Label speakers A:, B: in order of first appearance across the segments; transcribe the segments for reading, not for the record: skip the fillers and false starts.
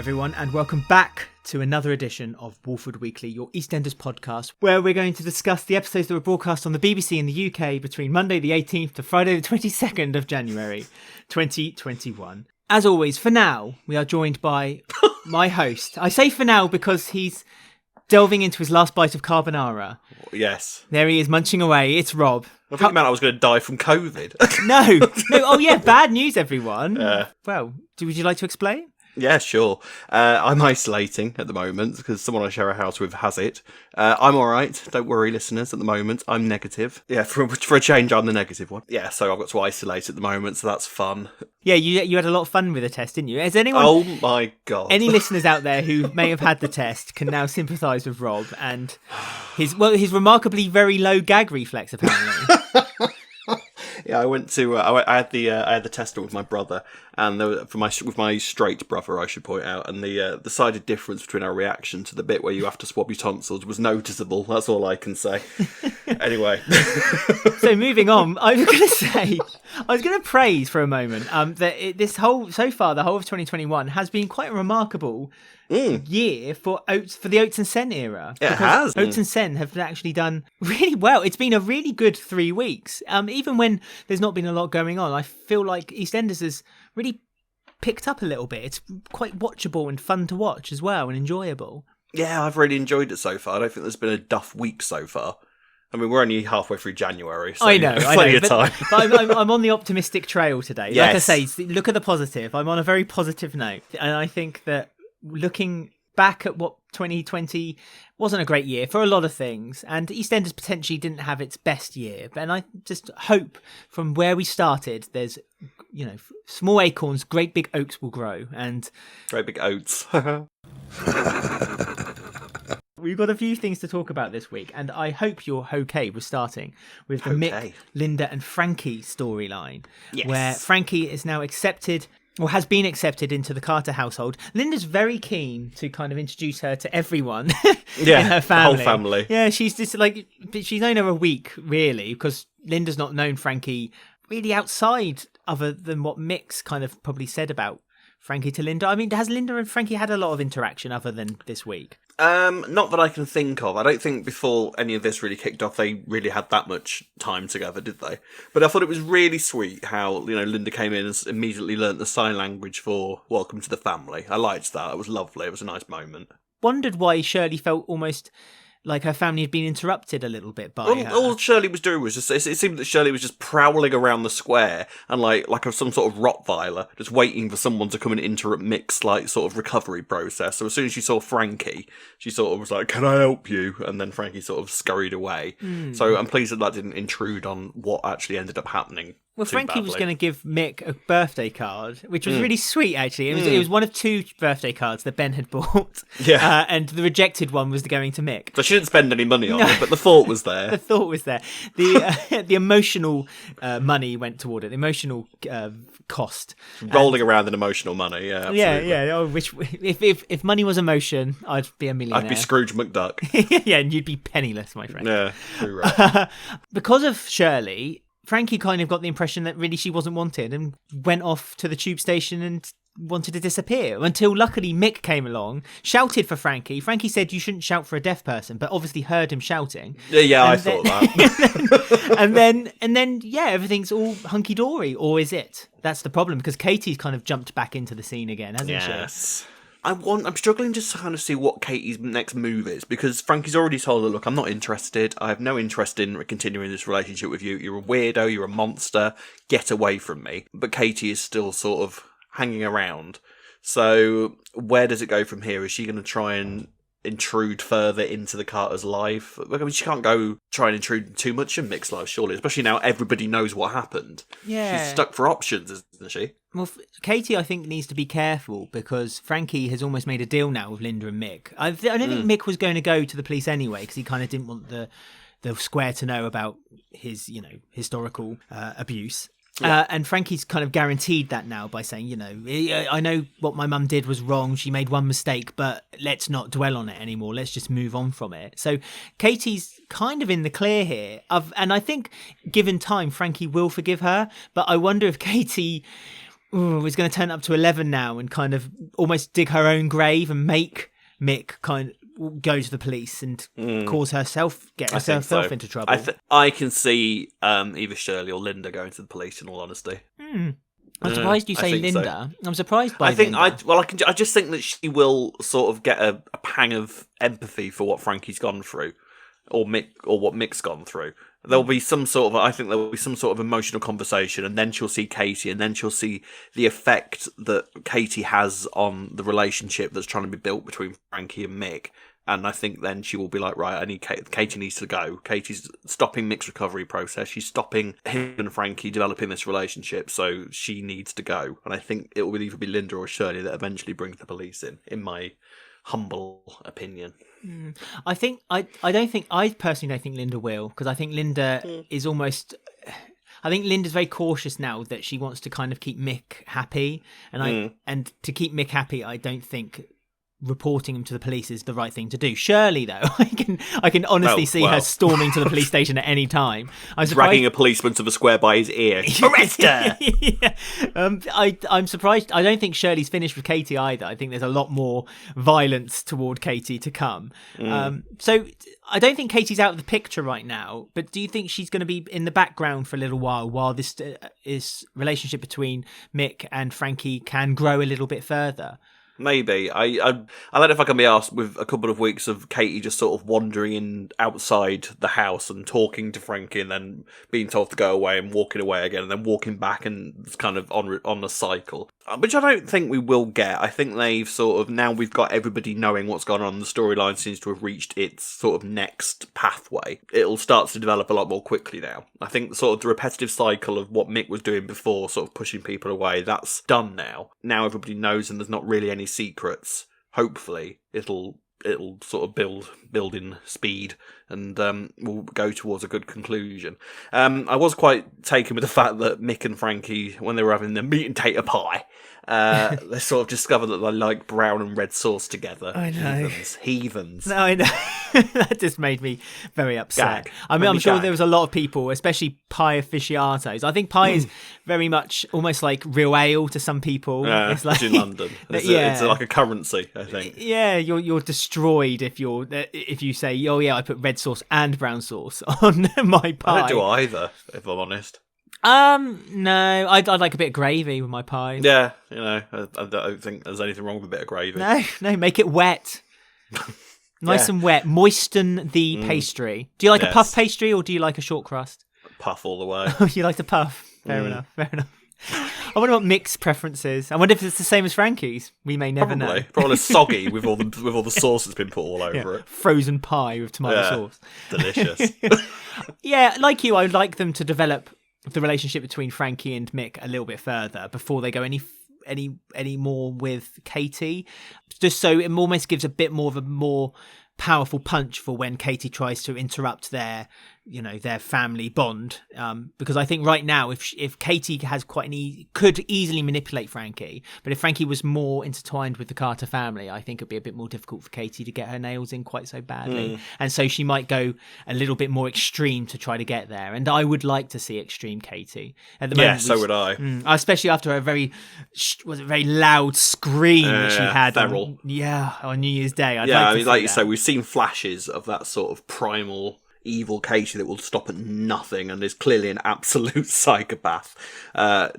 A: everyone, and welcome back to another edition of Walford Weekly, your EastEnders podcast, where we're going to discuss the episodes that were broadcast on the BBC in the UK between Monday the 18th to Friday the 22nd of January 2021. As always, for now, we are joined by my host. I say for now because he's delving into his last bite of carbonara.
B: Yes.
A: There he is, munching away. It's Rob.
B: I think it meant I was going to die from COVID.
A: No. Oh yeah, bad news, everyone. Well, would you like to explain?
B: Yeah, sure. I'm isolating at the moment because someone I share a house with has it. I'm all right. Don't worry, listeners, at the moment. I'm negative. Yeah, for a change, I'm the negative one. Yeah, so I've got to isolate at the moment, so that's fun.
A: Yeah, you had a lot of fun with the test, didn't you? Has anyone...
B: Oh, my God.
A: Any listeners out there who may have had the test can now sympathise with Rob and his remarkably very low gag reflex, apparently.
B: Yeah, I went to. I had the test with my brother, and with my straight brother, I should point out, and the decided difference between our reaction to the bit where you have to swab your tonsils was noticeable. That's all I can say. Anyway,
A: so moving on, I was going to praise for a moment that the whole of 2021 has been quite a remarkable year for the Oates and Sen era.
B: It has.
A: Oates and Sen have actually done really well. It's been a really good 3 weeks. Even when there's not been a lot going on, I feel like EastEnders has really picked up a little bit. It's quite watchable and fun to watch as well, and enjoyable.
B: Yeah, I've really enjoyed it so far. I don't think there's been a duff week so far. I mean, we're only halfway through January, so
A: I know,
B: plenty of time.
A: But I'm on the optimistic trail today.
B: Yes.
A: Like I say, look at the positive. I'm on a very positive note, and I think that looking back at what 2020 wasn't a great year for a lot of things, and EastEnders potentially didn't have its best year, and I just hope from where we started, there's, small acorns, great big oaks will grow, and
B: great big oats.
A: We've got a few things to talk about this week, and I hope you're okay with starting with the Mick, Linda and Frankie storyline, where Frankie is now accepted, or has been accepted, into the Carter household. Linda's very keen to kind of introduce her to everyone in her family.
B: The whole family.
A: Yeah, she's just she's known her a week, really, because Linda's not known Frankie really outside other than what Mick's kind of probably said about Frankie to Linda. I mean, has Linda and Frankie had a lot of interaction other than this week?
B: Not that I can think of. I don't think before any of this really kicked off, they really had that much time together, did they? But I thought it was really sweet how, Linda came in and immediately learnt the sign language for welcome to the family. I liked that. It was lovely. It was a nice moment.
A: Wondered why Shirley felt almost like her family had been interrupted a little bit by her.
B: All Shirley was doing was just, it seemed that Shirley was just prowling around the square and like some sort of Rottweiler, just waiting for someone to come and interrupt Mick's sort of recovery process. So as soon as she saw Frankie, she sort of was like, "Can I help you?" And then Frankie sort of scurried away. So I'm pleased that didn't intrude on what actually ended up happening.
A: Well, Frankie was going to give Mick a birthday card, which was really sweet, actually. It was one of 2 birthday cards that Ben had bought.
B: Yeah.
A: And the rejected one was going to Mick.
B: So she didn't spend any money on it, but the thought was there.
A: The thought was there. The emotional money went toward it, the emotional cost.
B: Rolling around in emotional money, yeah, absolutely.
A: Yeah. Oh, which, if money was emotion, I'd be a millionaire.
B: I'd be Scrooge McDuck.
A: Yeah, and you'd be penniless, my friend.
B: Yeah, true, right.
A: Because of Shirley, Frankie kind of got the impression that really she wasn't wanted and went off to the tube station and wanted to disappear, until luckily Mick came along, shouted for Frankie. Frankie said you shouldn't shout for a deaf person, but obviously heard him shouting.
B: I thought that.
A: and then everything's all hunky-dory, or is it? That's the problem, because Katy's kind of jumped back into the scene again, hasn't she?
B: Yes. I'm struggling just to kind of see what Katy's next move is, because Frankie's already told her, "Look, I'm not interested. I have no interest in continuing this relationship with you. You're a weirdo. You're a monster. Get away from me." But Katy is still sort of hanging around. So where does it go from here? Is she going to try and intrude further into the Carter's life? I mean, she can't go try and intrude too much in Mick's life, surely, especially now everybody knows what happened.
A: Yeah.
B: She's stuck for options, isn't she?
A: Well, Katy, I think, needs to be careful, because Frankie has almost made a deal now with Linda and Mick. I don't think Mick was going to go to the police anyway, because he kind of didn't want the square to know about his, historical abuse. Yeah. And Frankie's kind of guaranteed that now by saying, I know what my mum did was wrong. She made one mistake, but let's not dwell on it anymore. Let's just move on from it. So Katy's kind of in the clear here. And I think given time, Frankie will forgive her. But I wonder if Katy is going to turn up to 11 now and kind of almost dig her own grave and make Mick kind of go to the police and get herself into trouble.
B: I can see either Shirley or Linda going to the police, in all honesty.
A: I'm surprised you say Linda. So. I'm surprised by Linda.
B: I just think that she will sort of get a pang of empathy for what Frankie's gone through, or what Mick's gone through. There'll be some sort of emotional conversation, and then she'll see Katy, and then she'll see the effect that Katy has on the relationship that's trying to be built between Frankie and Mick. And I think then she will be like, right, Katy needs to go. Katy's stopping Mick's recovery process. She's stopping him and Frankie developing this relationship, so she needs to go. And I think it will either be Linda or Shirley that eventually brings the police in my humble opinion.
A: I personally don't think Linda will, because I think Linda is almost... I think Linda's very cautious now that she wants to kind of keep Mick happy. And to keep Mick happy, I don't think reporting him to the police is the right thing to do. Shirley, though, I can honestly see her storming to the police station at any time. I'm
B: dragging a policeman to the square by his ear. Arrest her!
A: Yeah. I'm surprised. I don't think Shirley's finished with Katy either. I think there's a lot more violence toward Katy to come. So I don't think Katy's out of the picture right now, but do you think she's going to be in the background for a little while this relationship between Mick and Frankie can grow a little bit further?
B: Maybe. I don't know if I can be asked with a couple of weeks of Katy just sort of wandering outside the house and talking to Frankie and then being told to go away and walking away again and then walking back, and it's kind of on a cycle. Which I don't think we will get. I think they've sort of, now we've got everybody knowing what's gone on, the storyline seems to have reached its sort of next pathway. It'll start to develop a lot more quickly now. I think sort of the repetitive cycle of what Mick was doing before, sort of pushing people away, that's done now. Now everybody knows and there's not really any secrets. Hopefully it'll sort of build in speed and we'll go towards a good conclusion. I was quite taken with the fact that Mick and Frankie, when they were having the meat and tater pie, they sort of discovered that they like brown and red sauce together.
A: I know.
B: Heathens.
A: No, I know. That just made me very upset. I'm sure there was a lot of people, especially pie aficionados. I think pie is very much almost like real ale to some people.
B: It's like in London. It's like a currency, I think.
A: Yeah, you're destroyed if you say, oh yeah, I put red sauce and brown sauce on my pie.
B: I don't do either, if I'm honest.
A: No, I'd like a bit of gravy with my pie.
B: Yeah, I don't think there's anything wrong with a bit of gravy.
A: No, make it wet. Nice and wet. Moisten the pastry. Do you like a puff pastry or do you like a short crust?
B: Puff all the way.
A: You like the puff? Fair enough. I wonder what Mick's preference is. I wonder if it's the same as Frankie's. We may never know.
B: Probably soggy with all the sauce that's been put all over it.
A: Frozen pie with tomato sauce.
B: Delicious.
A: Yeah, like you, I would like them to develop the relationship between Frankie and Mick a little bit further before they go any more with Katy. Just so it almost gives a bit more of a more powerful punch for when Katy tries to interrupt their family bond, because I think right now if Katy has could easily manipulate Frankie, but if Frankie was more intertwined with the Carter family, I think it'd be a bit more difficult for Katy to get her nails in quite so badly, and so she might go a little bit more extreme to try to get there, and I would like to see extreme Katy at the moment.
B: So would I,
A: especially after a very loud scream that she had on New Year's Day. Like
B: you say, we've seen flashes of that sort of primal evil Katy that will stop at nothing and is clearly an absolute psychopath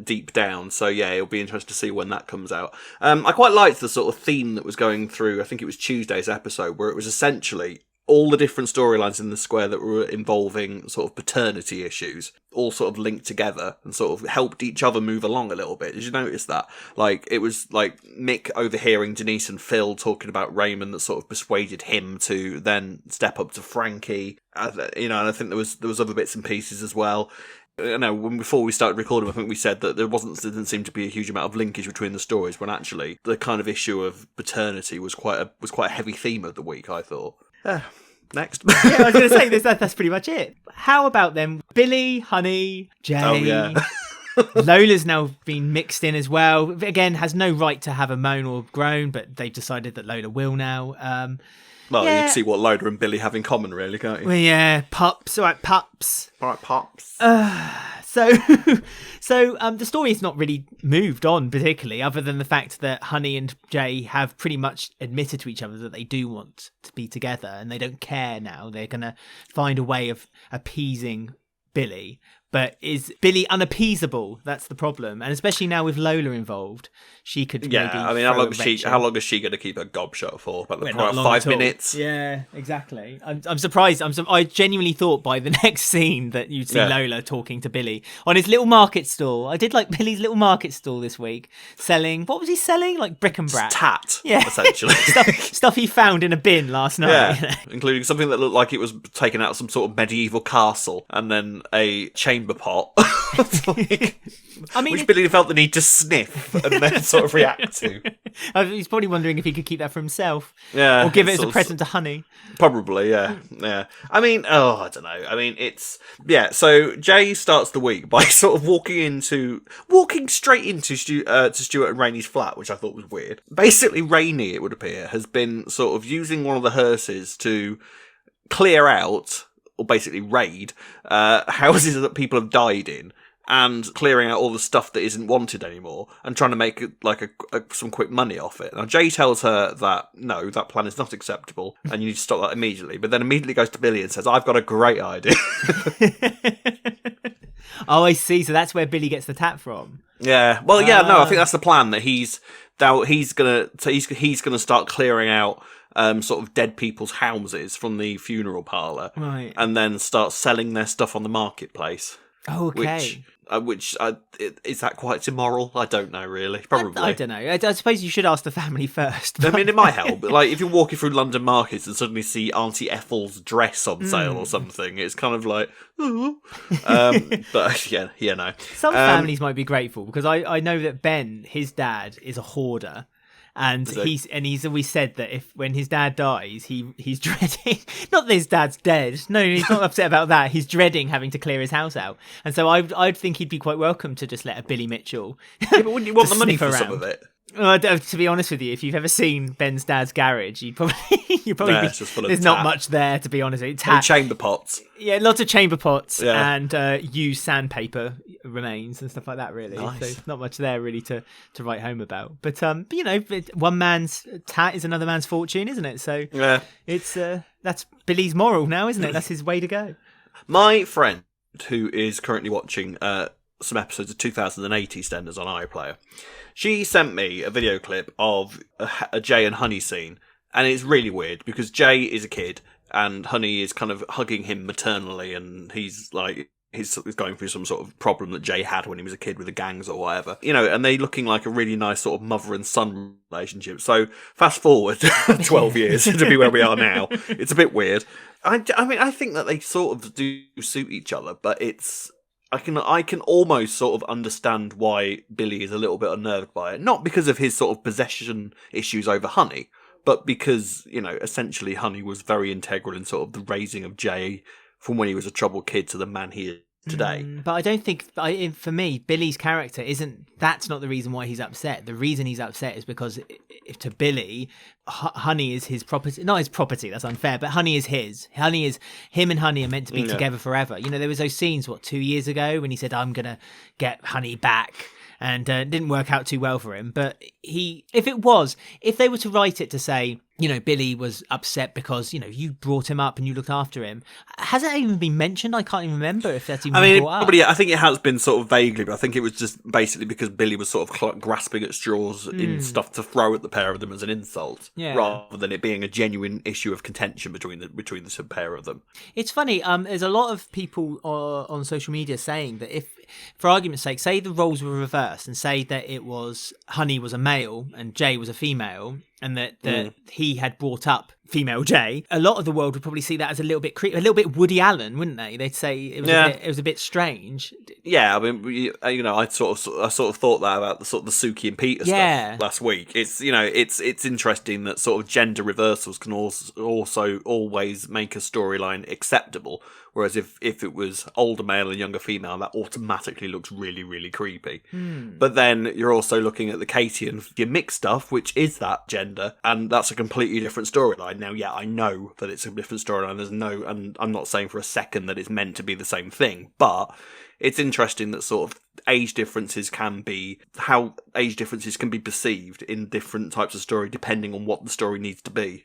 B: deep down. So yeah, it'll be interesting to see when that comes out. I quite liked the sort of theme that was going through, I think it was Tuesday's episode, where it was essentially all the different storylines in the square that were involving sort of paternity issues all sort of linked together and sort of helped each other move along a little bit. Did you notice that? Like, it was like Mick overhearing Denise and Phil talking about Raymond that sort of persuaded him to then step up to Frankie. And I think there was other bits and pieces as well. Before we started recording, I think we said that there didn't seem to be a huge amount of linkage between the stories, when actually the kind of issue of paternity was quite a heavy theme of the week, I thought. Next.
A: Yeah, I was going to say that's pretty much it. How about them? Billy, Honey, Jay.
B: Oh, yeah.
A: Lola's now been mixed in as well. Again, has no right to have a moan or groan, but they've decided that Lola will now.
B: You can see what Lola and Billy have in common, really, can't you?
A: Well, yeah, pups. All right, pups.
B: All right, pups.
A: So, the story has not really moved on particularly, other than the fact that Honey and Jay have pretty much admitted to each other that they do want to be together, and they don't care now. They're going to find a way of appeasing Billy. But is Billy unappeasable? That's the problem, and especially now with Lola involved, she could. Maybe
B: I mean, how long is she going to keep her gob shut for? About 5 minutes.
A: Yeah, exactly. I'm surprised. I genuinely thought by the next scene that you'd see Lola talking to Billy on his little market stall. I did like Billy's little market stall this week, selling. What was he selling? Like bric-a-brac,
B: tat, essentially.
A: stuff he found in a bin last night.
B: Yeah, including something that looked like it was taken out of some sort of medieval castle, and then a chamber pot. Which Billy felt the need to sniff and then sort of react to.
A: He's probably wondering if he could keep that for himself, or give it as a present to Honey.
B: Probably, yeah. I mean, I don't know. I mean, so Jay starts the week by sort of walking straight into Stuart and Rainie's flat, which I thought was weird. Basically, Rainie, it would appear, has been sort of using one of the hearses to clear out, or basically raid, houses that people have died in, and clearing out all the stuff that isn't wanted anymore, and trying to make some quick money off it. Now, Jay tells her that, no, that plan is not acceptable, and you need to stop that immediately, but then immediately goes to Billy and says, I've got a great idea.
A: Oh, I see. So that's where Billy gets the tat from.
B: Yeah. Well, yeah, no, I think that's the plan, that he's gonna start clearing out sort of dead people's houses from the funeral parlour,
A: right,
B: and then start selling their stuff on the marketplace.
A: Oh, okay.
B: Which is that quite immoral? I don't know, really. Probably.
A: I don't know. I suppose you should ask the family first.
B: I mean, it might help. But, like, if you're walking through London markets and suddenly see Auntie Ethel's dress on sale or something, it's kind of like, oh. But yeah, no.
A: Some families might be grateful, because I know that Ben, his dad, is a hoarder. And he's always said that when his dad dies, he's dreading, not that his dad's dead. No, he's not upset about that. He's dreading having to clear his house out. And so I'd think he'd be quite welcome to just let a Billy Mitchell.
B: Yeah, but wouldn't you want the money for some of it?
A: To be honest with you, if you've ever seen Ben's dad's garage, you'd probably
B: it's just full of
A: there's not much there, to be honest with you.
B: Chamber pots.
A: Yeah, lots of chamber pots and used sandpaper remains and stuff like that, really. Nice. So not much there really to write home about. But you know, one man's tat is another man's fortune, isn't it? So it's that's Billy's moral now, isn't it? That's his way to go. My friend, who is currently watching some episodes of 2008 EastEnders on iPlayer, she sent me a video clip of a Jay and Honey scene, and it's really weird because Jay is a kid and Honey is kind of hugging him maternally, and he's going through some sort of problem that Jay had when he was a kid with the gangs or whatever, you know, and they looking like a really nice sort of mother and son relationship. So fast forward 12 years to be where we are now. It's a bit weird. I mean, I think that they sort of do suit each other, but I can almost sort of understand why Billy is a little bit unnerved by it. Not because of his sort of possession issues over Honey, but because, you know, essentially Honey was very integral in sort of the raising of Jay from when he was a troubled kid to the man he is today. But I don't think, for me, Billy's character that's not the reason why he's upset. The reason he's upset is because to Billy, Honey is his property. Not his property, that's unfair, but Honey is his. Him and Honey are meant to be together forever. You know, there was those scenes, 2 years ago, when he said, I'm going to get Honey back. And it didn't work out too well for him. But if they were to write it to say, you know, Billy was upset because, you know, you brought him up and you looked after him. Has that even been mentioned? I can't even remember if that's even been brought up.
B: I think it has been sort of vaguely, but I think it was just basically because Billy was sort of grasping at straws in stuff to throw at the pair of them as an insult, rather than it being a genuine issue of contention between the pair of them.
A: It's funny. There's a lot of people on social media saying that if, for argument's sake, say the roles were reversed and say that it was Honey was a male and Jay was a female, and that he had brought up female Jay, a lot of the world would probably see that as a little bit creepy, a little bit Woody Allen, wouldn't they? They'd say it was a bit strange. Yeah,
B: I mean, you know, I sort of thought that about the sort of the Suki and Peter stuff last week. It's, you know, it's interesting that sort of gender reversals can also always make a storyline acceptable. Whereas if it was older male and younger female, that automatically looks really, really creepy. But then you're also looking at the Katy and Mick stuff, which is that gender, and that's a completely different storyline. storyline. Now, yeah, I know that it's a different storyline. And I'm not saying for a second that it's meant to be the same thing, but it's interesting that sort of how age differences can be perceived in different types of story depending on what the story needs to be.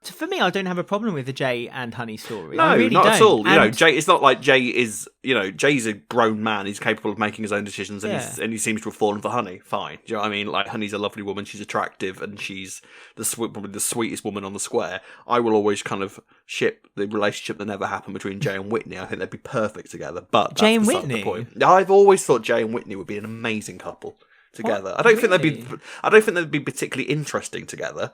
A: So for me, I don't have a problem with the Jay and Honey story.
B: No,
A: I really
B: not
A: don't.
B: at all.
A: And
B: Jay. It's not like Jay is. Jay's a grown man. He's capable of making his own decisions, and
A: Yeah.
B: he seems to have fallen for Honey. Fine. Do you know what I mean? Like, Honey's a lovely woman. She's attractive, and she's probably the sweetest woman on the square. I will always kind of ship the relationship that never happened between Jay and Whitney. I think they'd be perfect together. But that's
A: Jay and
B: beside
A: Whitney?
B: the point. I've always thought Jay and Whitney would be an amazing couple together.
A: What?
B: I don't think
A: Really?
B: I don't think they'd be particularly interesting together.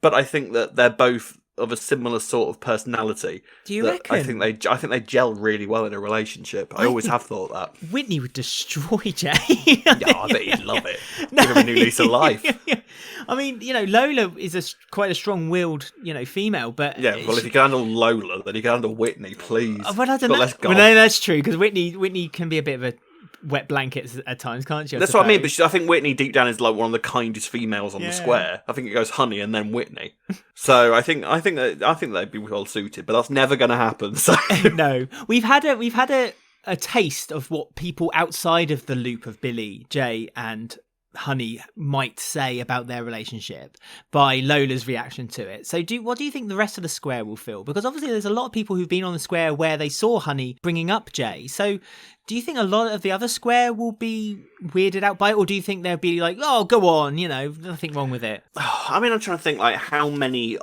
B: But I think that they're both of a similar sort of personality.
A: Do you
B: that
A: reckon?
B: I think they gel really well in a relationship. I always have thought that.
A: Whitney would destroy Jay.
B: Yeah, I bet he'd love it. Give him a new lease of life.
A: I mean, Lola is quite a strong-willed, female, but
B: Yeah, well, if you can handle Lola, then you can handle Whitney, please.
A: Well, I don't know.
B: Let's go.
A: Well, no, that's true because Whitney can be a bit of a wet blanket at times, can't she?
B: That's what I mean. But I think Whitney deep down is like one of the kindest females on the
A: Yeah.
B: square. I think it goes Honey and then Whitney. So I think they'd be well suited. But that's never going to happen. So
A: No, we've had a taste of what people outside of the loop of Billy, Jay, and Honey might say about their relationship by Lola's reaction to it. So what do you think the rest of the square will feel? Because obviously there's a lot of people who've been on the square where they saw Honey bringing up Jay. So do you think a lot of the other square will be weirded out by it? Or do you think they'll be like, oh, go on, nothing wrong with it?
B: I mean, I'm trying to think like how many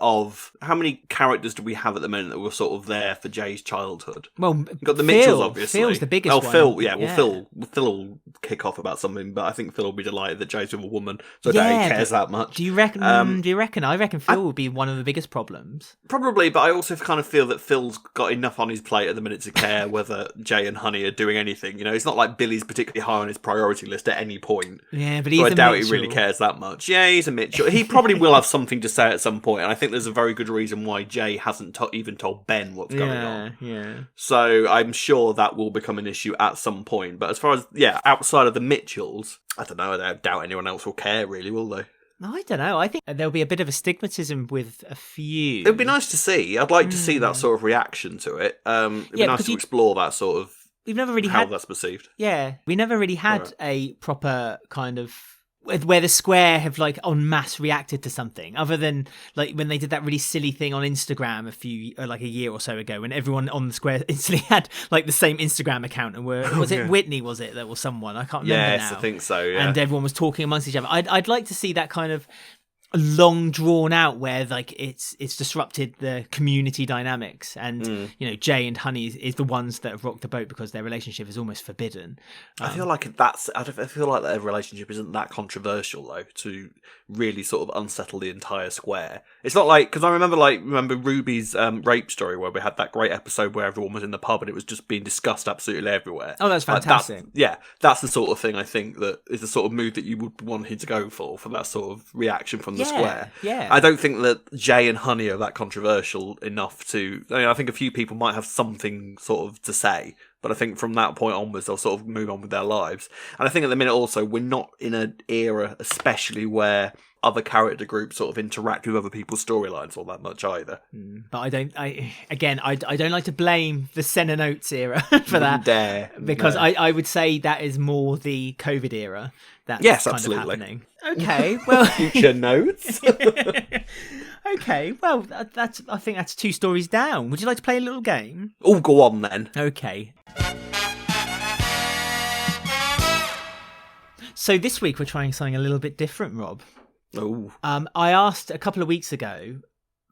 B: characters do we have at the moment that were sort of there for Jay's childhood?
A: Well,
B: You've got the
A: Phil.
B: Mitchells, obviously.
A: Phil's the biggest one.
B: Phil, yeah. Well, Phil will kick off about something, but I think Phil will be delighted that Jay's with a woman, so I doubt he cares that much.
A: Do you reckon? I reckon Phil would be one of the biggest problems.
B: Probably, but I also kind of feel that Phil's got enough on his plate at the minute to care whether Jay and Honey are doing anything. It's not like Billy's particularly high on his priority list at any point.
A: Yeah, but he's
B: I
A: a
B: doubt
A: Mitchell.
B: he really cares that much. Yeah, he's a Mitchell. He probably will have something to say at some point, and I think there's a very good reason why Jay hasn't even told Ben what's going on.
A: Yeah.
B: So I'm sure that will become an issue at some point. But as far as, outside of the Mitchells, I don't know, I doubt anyone else will care, really, will they?
A: I don't know. I think there'll be a bit of a stigmatism with a few.
B: It would be nice to see. I'd like to see that sort of reaction to it. It'd be nice to explore that sort of
A: we've never really
B: how
A: had
B: that's perceived.
A: Yeah, we never really had a proper kind of where the square have like en masse reacted to something other than like when they did that really silly thing on Instagram a year or so ago when everyone on the square instantly had like the same Instagram account and it Whitney that was someone I can't remember
B: Yes,
A: now.
B: I think so. Yeah.
A: And everyone was talking amongst each other. I'd like to see that kind of long drawn out where like it's disrupted the community dynamics and Jay and Honey is the ones that have rocked the boat because their relationship is almost forbidden.
B: I feel like their relationship isn't that controversial though to really sort of unsettle the entire square. It's not like, because I remember Ruby's rape story where we had that great episode where everyone was in the pub and it was just being discussed absolutely everywhere.
A: Oh, that's fantastic.
B: That's the sort of thing I think that is the sort of move that you would want him to go for that sort of reaction from the square.
A: Yeah.
B: I don't think that Jay and Honey are that controversial enough to. I think a few people might have something sort of to say, but I think from that point onwards they'll sort of move on with their lives. And I think at the minute also we're not in an era, especially where other character groups sort of interact with other people's storylines all that much either.
A: But I don't like to blame the Senna Notes era for that.
B: Dare.
A: Because
B: No.
A: I would say that is more the COVID era that's
B: Yes,
A: absolutely
B: absolutely.
A: happening. Okay, well,
B: Future notes.
A: okay, well, I think that's 2 stories down. Would you like to play a little game?
B: Oh, go on then.
A: Okay. So this week we're trying something a little bit different, Rob.
B: Oh.
A: I asked a couple of weeks ago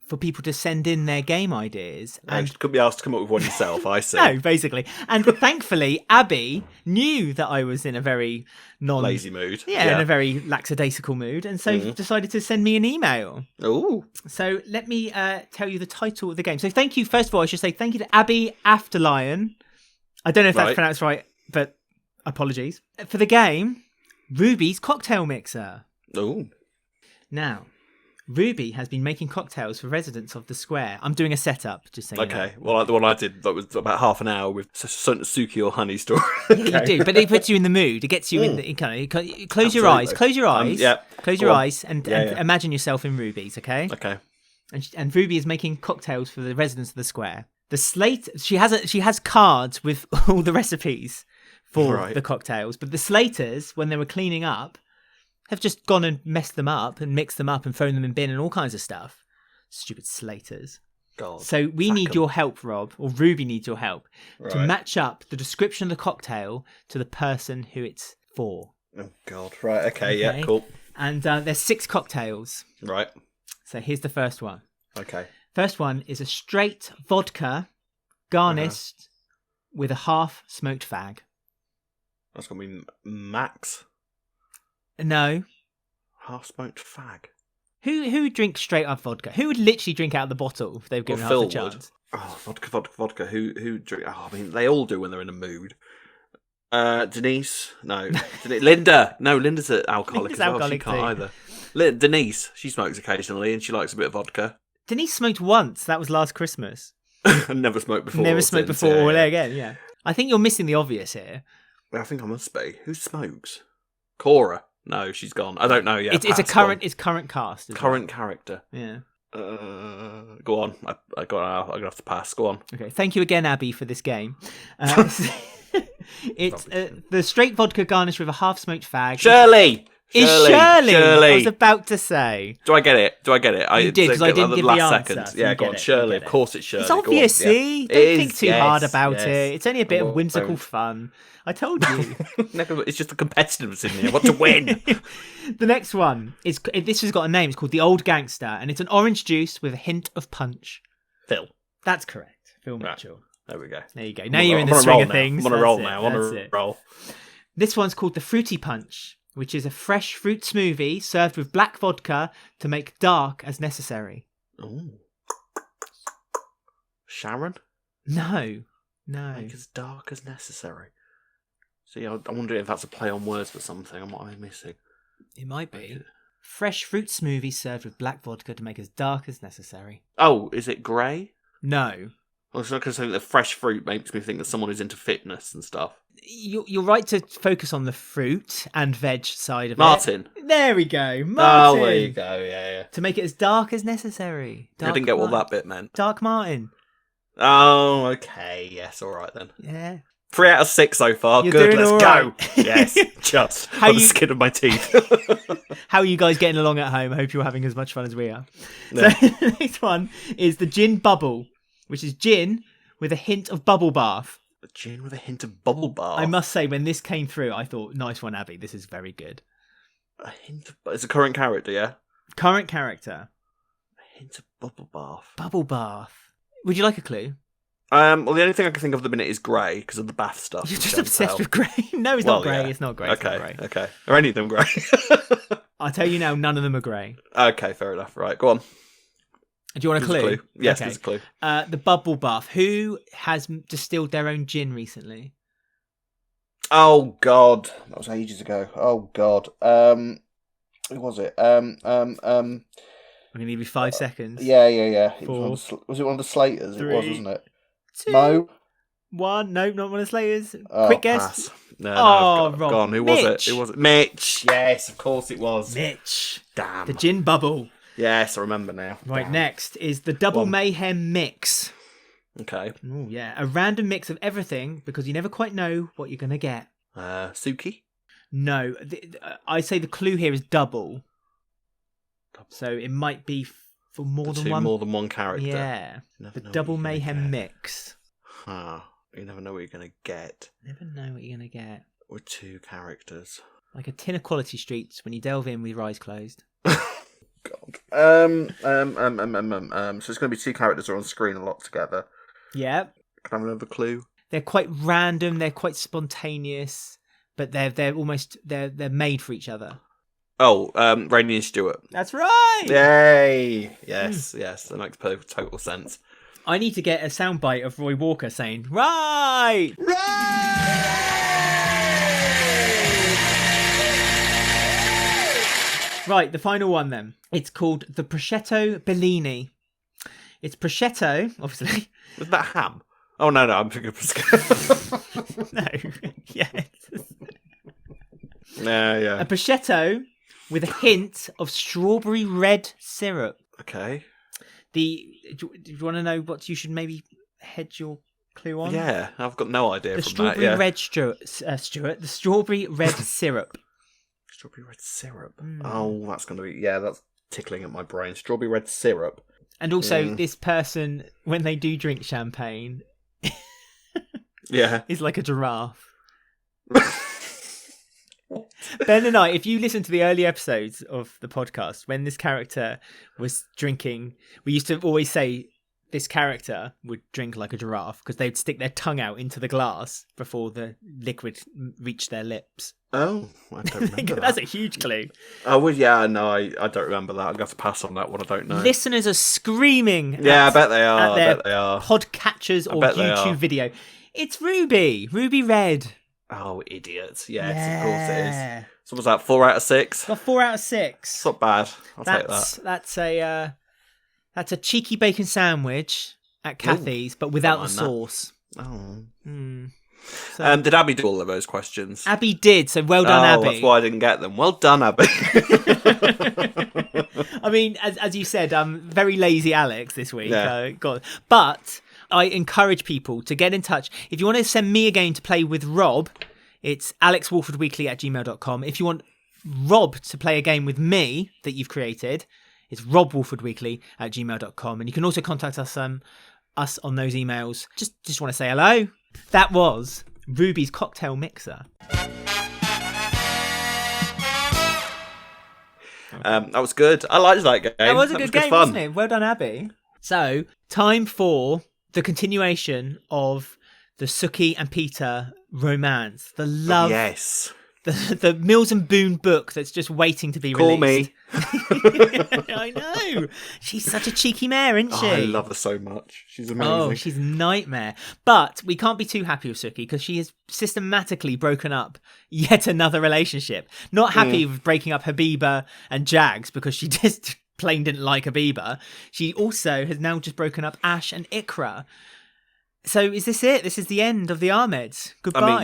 A: for people to send in their game ideas.
B: And you could be asked to come up with one yourself, I see.
A: No, basically. And thankfully, Abby knew that I was in a very
B: lazy mood.
A: in a very lackadaisical mood, and so decided to send me an email.
B: Oh.
A: So let me tell you the title of the game. So thank you, first of all, I should say thank you to Abi Aftalion. I don't know if that's pronounced right, but apologies. For the game, Ruby's Cocktail Mixer.
B: Oh.
A: Now, Ruby has been making cocktails for residents of the square. I'm doing a setup, just saying.
B: Okay. Well, the one I did that was about half an hour with Suki or Honey story.
A: You do, but it puts you in the mood. It gets you in the close your eyes. Close your eyes.
B: Yeah.
A: Close your eyes and imagine yourself in Ruby's. Okay.
B: Okay.
A: and Ruby is making cocktails for the residents of the square. The slate she has cards with all the recipes for the cocktails, but the Slaters, when they were cleaning up, have just gone and messed them up and mixed them up and thrown them in bin and all kinds of stuff. Stupid Slaters.
B: God,
A: so we need your help, Rob, or Ruby needs your help to match up the description of the cocktail to the person who it's for.
B: Oh God! Right. Okay. Yeah. Cool.
A: And there's 6 cocktails.
B: Right.
A: So here's the first one.
B: Okay.
A: First one is a straight vodka garnished with a half-smoked fag.
B: That's gonna be Max.
A: No.
B: Half-smoked fag.
A: Who drinks straight up vodka? Who would literally drink out of the bottle if they were given half a chance?
B: Oh, vodka. Who drink? Oh, I mean, they all do when they're in a mood. Denise? No. Linda? No, Linda's an alcoholic as well. She can't either. Denise, she smokes occasionally and she likes a bit of vodka.
A: Denise smoked once. That was last Christmas.
B: And never smoked before.
A: Never smoked before or again, yeah. I think you're missing the obvious here.
B: I think I must be. Who smokes? Cora? No, she's gone. I don't know yet.
A: It's current cast.
B: Current character.
A: Yeah.
B: Go on. I'm gonna have to pass. Go on.
A: Okay. Thank you again, Abi, for this game. It's the straight vodka garnished with a half-smoked fag.
B: Shirley.
A: Shirley. I was about to say.
B: Do I get it?
A: You did, because I didn't give the answer.
B: Second. Yeah, go on. Shirley. Of course it's Shirley.
A: It's obvious, see? Don't think too hard about it. It's only a bit of whimsical fun. I told you.
B: It's just the competitiveness in here. What to win?
A: The next one this has got a name. It's called The Old Gangster, and it's an orange juice with a hint of punch.
B: Phil.
A: That's correct. Phil Mitchell.
B: There we go.
A: There you go. Now you're in the swing of things.
B: I'm on a roll now. I'm on a roll.
A: This one's called the Fruity Punch, which is a fresh fruit smoothie served with black vodka to make dark as necessary.
B: Ooh. Sharon?
A: No.
B: Make as dark as necessary. See, I'm wondering if that's a play on words for something. What am I missing?
A: It might be. Fresh fruit smoothie served with black vodka to make as dark as necessary.
B: Oh, is it grey?
A: No.
B: Well, it's not because I think the fresh fruit makes me think that someone who's into fitness and stuff.
A: You're right to focus on the fruit and veg side of
B: Martin.
A: it. There we go. Martin.
B: Oh, there you go. Yeah.
A: To make it as dark as necessary.
B: I didn't get what that bit meant.
A: Dark Martin.
B: Oh, okay. Yes, all right then.
A: Yeah.
B: 3 out of 6 so far.
A: You're
B: Good, let's go.
A: Right.
B: Yes, just on the skin of my teeth.
A: How are you guys getting along at home? I hope you're having as much fun as we are. Yeah. So the next one is the gin bubble, which is gin with a hint of bubble bath.
B: A gin with a hint of bubble bath?
A: I must say, when this came through, I thought, nice one, Abi. This is very good.
B: A hint of... It's a current character, yeah?
A: Current character.
B: A hint of bubble bath.
A: Bubble bath. Would you like a clue?
B: Well, the only thing I can think of at the minute is grey because of the bath stuff.
A: You're just obsessed with grey. No, it's not grey. Yeah. It's not grey.
B: Okay. Are any of them grey?
A: I'll tell you now, none of them are grey.
B: Okay, fair enough. Right, go on.
A: Do you want a clue?
B: Yes, there's a clue.
A: The bubble bath. Who has distilled their own gin recently?
B: Oh, God. That was ages ago. Oh, God. Who was it? I'm
A: going to give you 5 seconds.
B: Yeah.
A: 4,
B: was it one of the Slaters?
A: 3,
B: it was, wasn't it?
A: 2,
B: Mo?
A: 1. No, not one of the Slaters. Quick guess.
B: Pass. No,
A: Rob.
B: Gone. Who
A: Mitch.
B: was it? Who was it? Mitch. Yes, of course it was.
A: Mitch.
B: Damn.
A: The gin bubble.
B: Yes, I remember now.
A: Right,
B: Damn.
A: next is the double mayhem mix.
B: Okay.
A: Oh, yeah. A random mix of everything because you never quite know what you're going to get.
B: Suki?
A: No. I say the clue here is double. So it might be for more than one
B: character.
A: Yeah. The double mayhem mix.
B: You never know what you're going to get.
A: Never know what you're going to get.
B: With 2 characters.
A: Like a tin of Quality Streets when you delve in with your eyes closed.
B: God. So it's going to be 2 characters that are on screen a lot together.
A: Yeah.
B: Can I have another clue?
A: They're quite random. They're quite spontaneous, but they're almost made for each other.
B: Oh, Rainey and Stewart.
A: That's right.
B: Yay! Yes, that makes total sense.
A: I need to get a soundbite of Roy Walker saying "Right." Right, the final one then. It's called the prosciutto Bellini. It's prosciutto, obviously.
B: Was that ham? Oh no, I'm thinking of prosciutto.
A: No, yes.
B: Yeah.
A: A prosciutto with a hint of strawberry red syrup.
B: Okay.
A: Do you want to know what you should maybe hedge your clue on?
B: Yeah, I've got no idea
A: The
B: from
A: strawberry
B: that. Yeah.
A: red the strawberry red syrup.
B: Strawberry red syrup. Oh, that's going to be... Yeah, that's tickling at my brain. Strawberry red syrup.
A: And also, this person, when they do drink champagne,
B: yeah,
A: is like a giraffe. Ben and I, if you listen to the early episodes of the podcast, when this character was drinking, we used to always say this character would drink like a giraffe because they'd stick their tongue out into the glass before the liquid reached their lips.
B: Oh, I don't remember
A: That's a huge clue.
B: Oh, well, yeah, no, I don't remember that. I'm going to have to pass on that one. I don't know.
A: Listeners are screaming.
B: Yeah, I bet they are.
A: At their
B: I bet they are.
A: podcatchers or YouTube video. It's Ruby Red.
B: Oh, idiots. Yes, of course it is. So was that 4 out of 6?
A: Got 4 out of 6.
B: It's not bad. I'll take that.
A: That's a cheeky bacon sandwich at Kathy's, but without the sauce.
B: Oh.
A: So,
B: did Abi do all of those questions?
A: Abby did, so well done, Abby.
B: That's why I didn't get them. Well done, Abby.
A: I mean, as you said, very lazy Alex this week.
B: Yeah.
A: But I encourage people to get in touch. If you want to send me a game to play with Rob, it's alexwalfordweekly@gmail.com. If you want Rob to play a game with me that you've created, it's robwalfordweekly@gmail.com. And you can also contact us on those emails. Just want to say hello. That was Ruby's cocktail mixer.
B: That was good. I liked that game.
A: That was a good game,
B: fun.
A: wasn't it? Well done, Abby. So, time for the continuation of the Suki and Peter romance. The love.
B: Yes.
A: The Mills and Boone book that's just waiting to be released.
B: Call me.
A: I know. She's such a cheeky mare, isn't she?
B: I love her so much. She's amazing.
A: Oh, she's a nightmare. But we can't be too happy with Suki because she has systematically broken up yet another relationship. Not happy with breaking up Habiba and Jags because she just plain didn't like Habiba. She also has now just broken up Ash and Iqra. So is this it? This is the end of the Ahmeds. Goodbye.
B: I mean,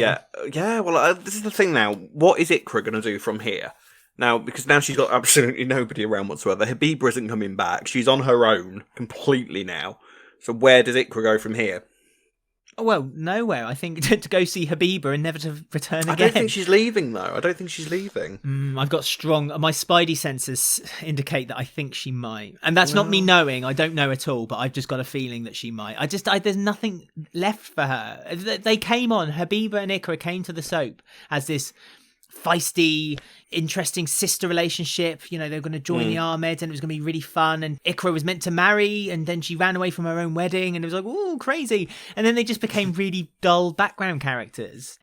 B: yeah. Well, this is the thing now. What is Iqra going to do from here? Now, because now she's got absolutely nobody around whatsoever. Habiba isn't coming back. She's on her own completely now. So where does Iqra go from here?
A: Oh, well, nowhere. I think to go see Habiba and never to return again.
B: I don't think she's leaving, though. I don't think she's leaving.
A: I've got my spidey senses indicate that I think she might. And that's not me knowing. I don't know at all, but I've just got a feeling that she might. there's nothing left for her. They came on, Habiba and Iqra came to the soap as this feisty, interesting sister relationship. You know, they were going to join the Ahmeds and it was going to be really fun. And Iqra was meant to marry and then she ran away from her own wedding and it was like, ooh, crazy. And then they just became really dull background characters.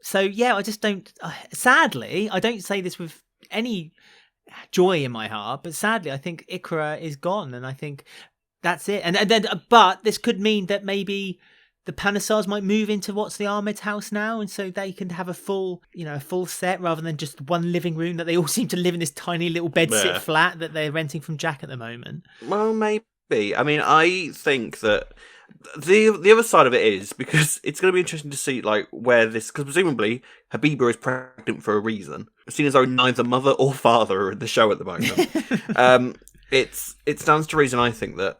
A: So, yeah, I just don't... sadly, I don't say this with any joy in my heart, but sadly, I think Iqra is gone and I think that's it. But this could mean that maybe the Panasars might move into what's the Ahmed's house now, and so they can have a full set rather than just one living room that they all seem to live in this tiny little bedsit flat that they're renting from Jack at the moment.
B: Well, maybe. I mean, I think that the other side of it is because it's going to be interesting to see like where this, because presumably Habiba is pregnant for a reason. Seeing as though neither mother or father are in the show at the moment, it stands to reason. I think that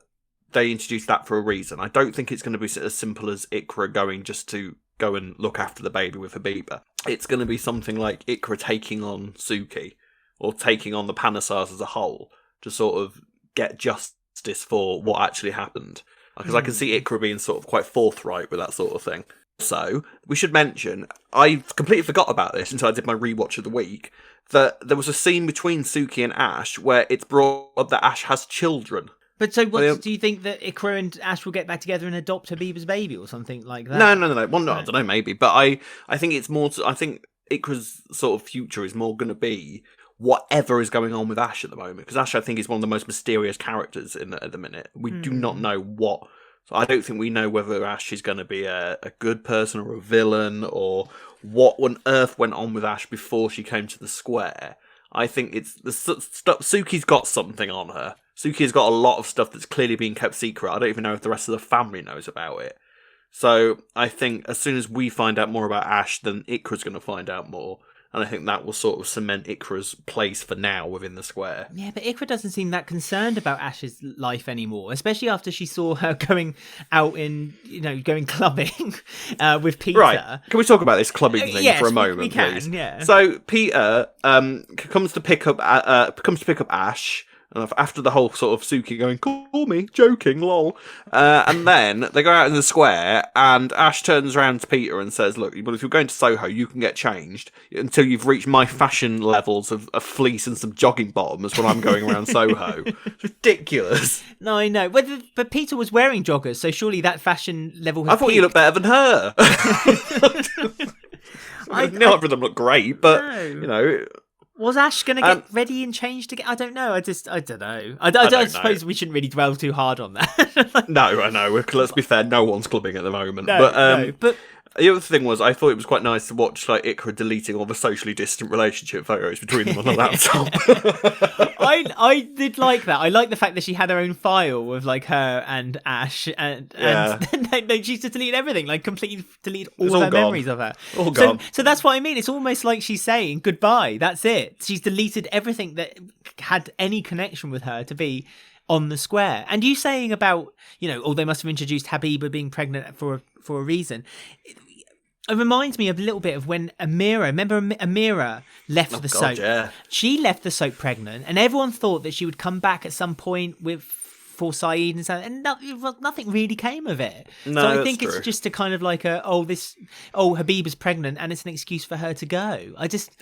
B: they introduced that for a reason. I don't think it's going to be as simple as Iqra going just to go and look after the baby with Habiba. It's going to be something like Iqra taking on Suki or taking on the Panasars as a whole to sort of get justice for what actually happened. Because I can see Iqra being sort of quite forthright with that sort of thing. So, we should mention, I completely forgot about this until I did my rewatch of the week, that there was a scene between Suki and Ash where it's brought up that Ash has children.
A: But so do you think that Iqra and Ash will get back together and adopt Habiba's baby or something like that?
B: No. Well, no, I don't know, maybe. But I think it's more... I think Iqra's sort of future is more going to be whatever is going on with Ash at the moment. Because Ash, I think, is one of the most mysterious characters at the minute. We do not know what... So I don't think we know whether Ash is going to be a good person or a villain or what on earth went on with Ash before she came to the square. I think it's the stuff. Suki's got something on her. Suki's got a lot of stuff that's clearly being kept secret. I don't even know if the rest of the family knows about it. So I think as soon as we find out more about Ash, then Iqra's going to find out more. And I think that will sort of cement Iqra's place for now within the square.
A: Yeah, but Iqra doesn't seem that concerned about Ash's life anymore, especially after she saw her going out going clubbing with Peter.
B: Right. Can we talk about this clubbing thing for a moment,
A: we can,
B: please?
A: Yeah.
B: So Peter comes to pick up Ash. After the whole sort of Suki going, call me, joking, lol. And then they go out in the square, and Ash turns around to Peter and says, look, well, if you're going to Soho, you can get changed until you've reached my fashion levels of a fleece and some jogging bottoms when I'm going around Soho. It's ridiculous.
A: No, I know. But Peter was wearing joggers, so surely that fashion level has
B: I thought
A: peaked.
B: you looked better than her. Neither of them look great, but,
A: no. Was Ash going to get ready and changed again? I don't know. I don't know. I suppose we shouldn't really dwell too hard on that.
B: No, I know. Let's be fair. No one's clubbing at the moment.
A: No, but
B: the other thing was, I thought it was quite nice to watch Iqra deleting all the socially distant relationship photos between them on the laptop.
A: I did like that. I like the fact that she had her own file with her and Ash, and then she just deleted everything, completely deleted all of her memories of her.
B: All gone.
A: So that's what I mean. It's almost like she's saying goodbye. That's it. She's deleted everything that had any connection with her to be on the square. And you saying about, they must have introduced Habiba being pregnant for a reason. It reminds me a little bit of when Amira left the soap. Yeah. She left the soap pregnant, and everyone thought that she would come back at some point for Saeed and so, and nothing really came of it.
B: No,
A: so I think it's just a kind of Habiba's pregnant, and it's an excuse for her to go.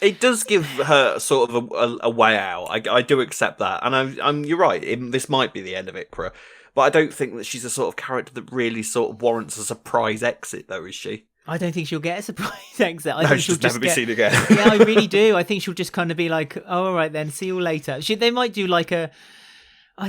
B: It does give her sort of a way out. I do accept that, and you're right. This might be the end of Iqra, but I don't think that she's a sort of character that really sort of warrants a surprise exit, though, is she?
A: I don't think she'll get a surprise exit.
B: I think she'll just never be seen again.
A: Yeah, I really do. I think she'll just kind of be like, "Oh, all right then, see you later." They might do I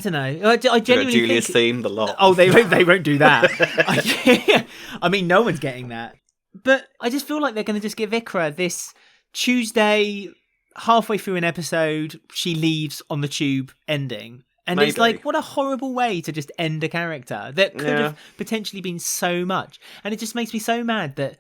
A: don't know. I genuinely
B: Julia's
A: think...
B: theme, the lot.
A: Oh, they won't do that. I mean, no one's getting that. But I just feel like they're going to just give Iqra this Tuesday, halfway through an episode, she leaves on the tube ending. And Maybe. It's what a horrible way to just end a character that could have potentially been so much. And it just makes me so mad that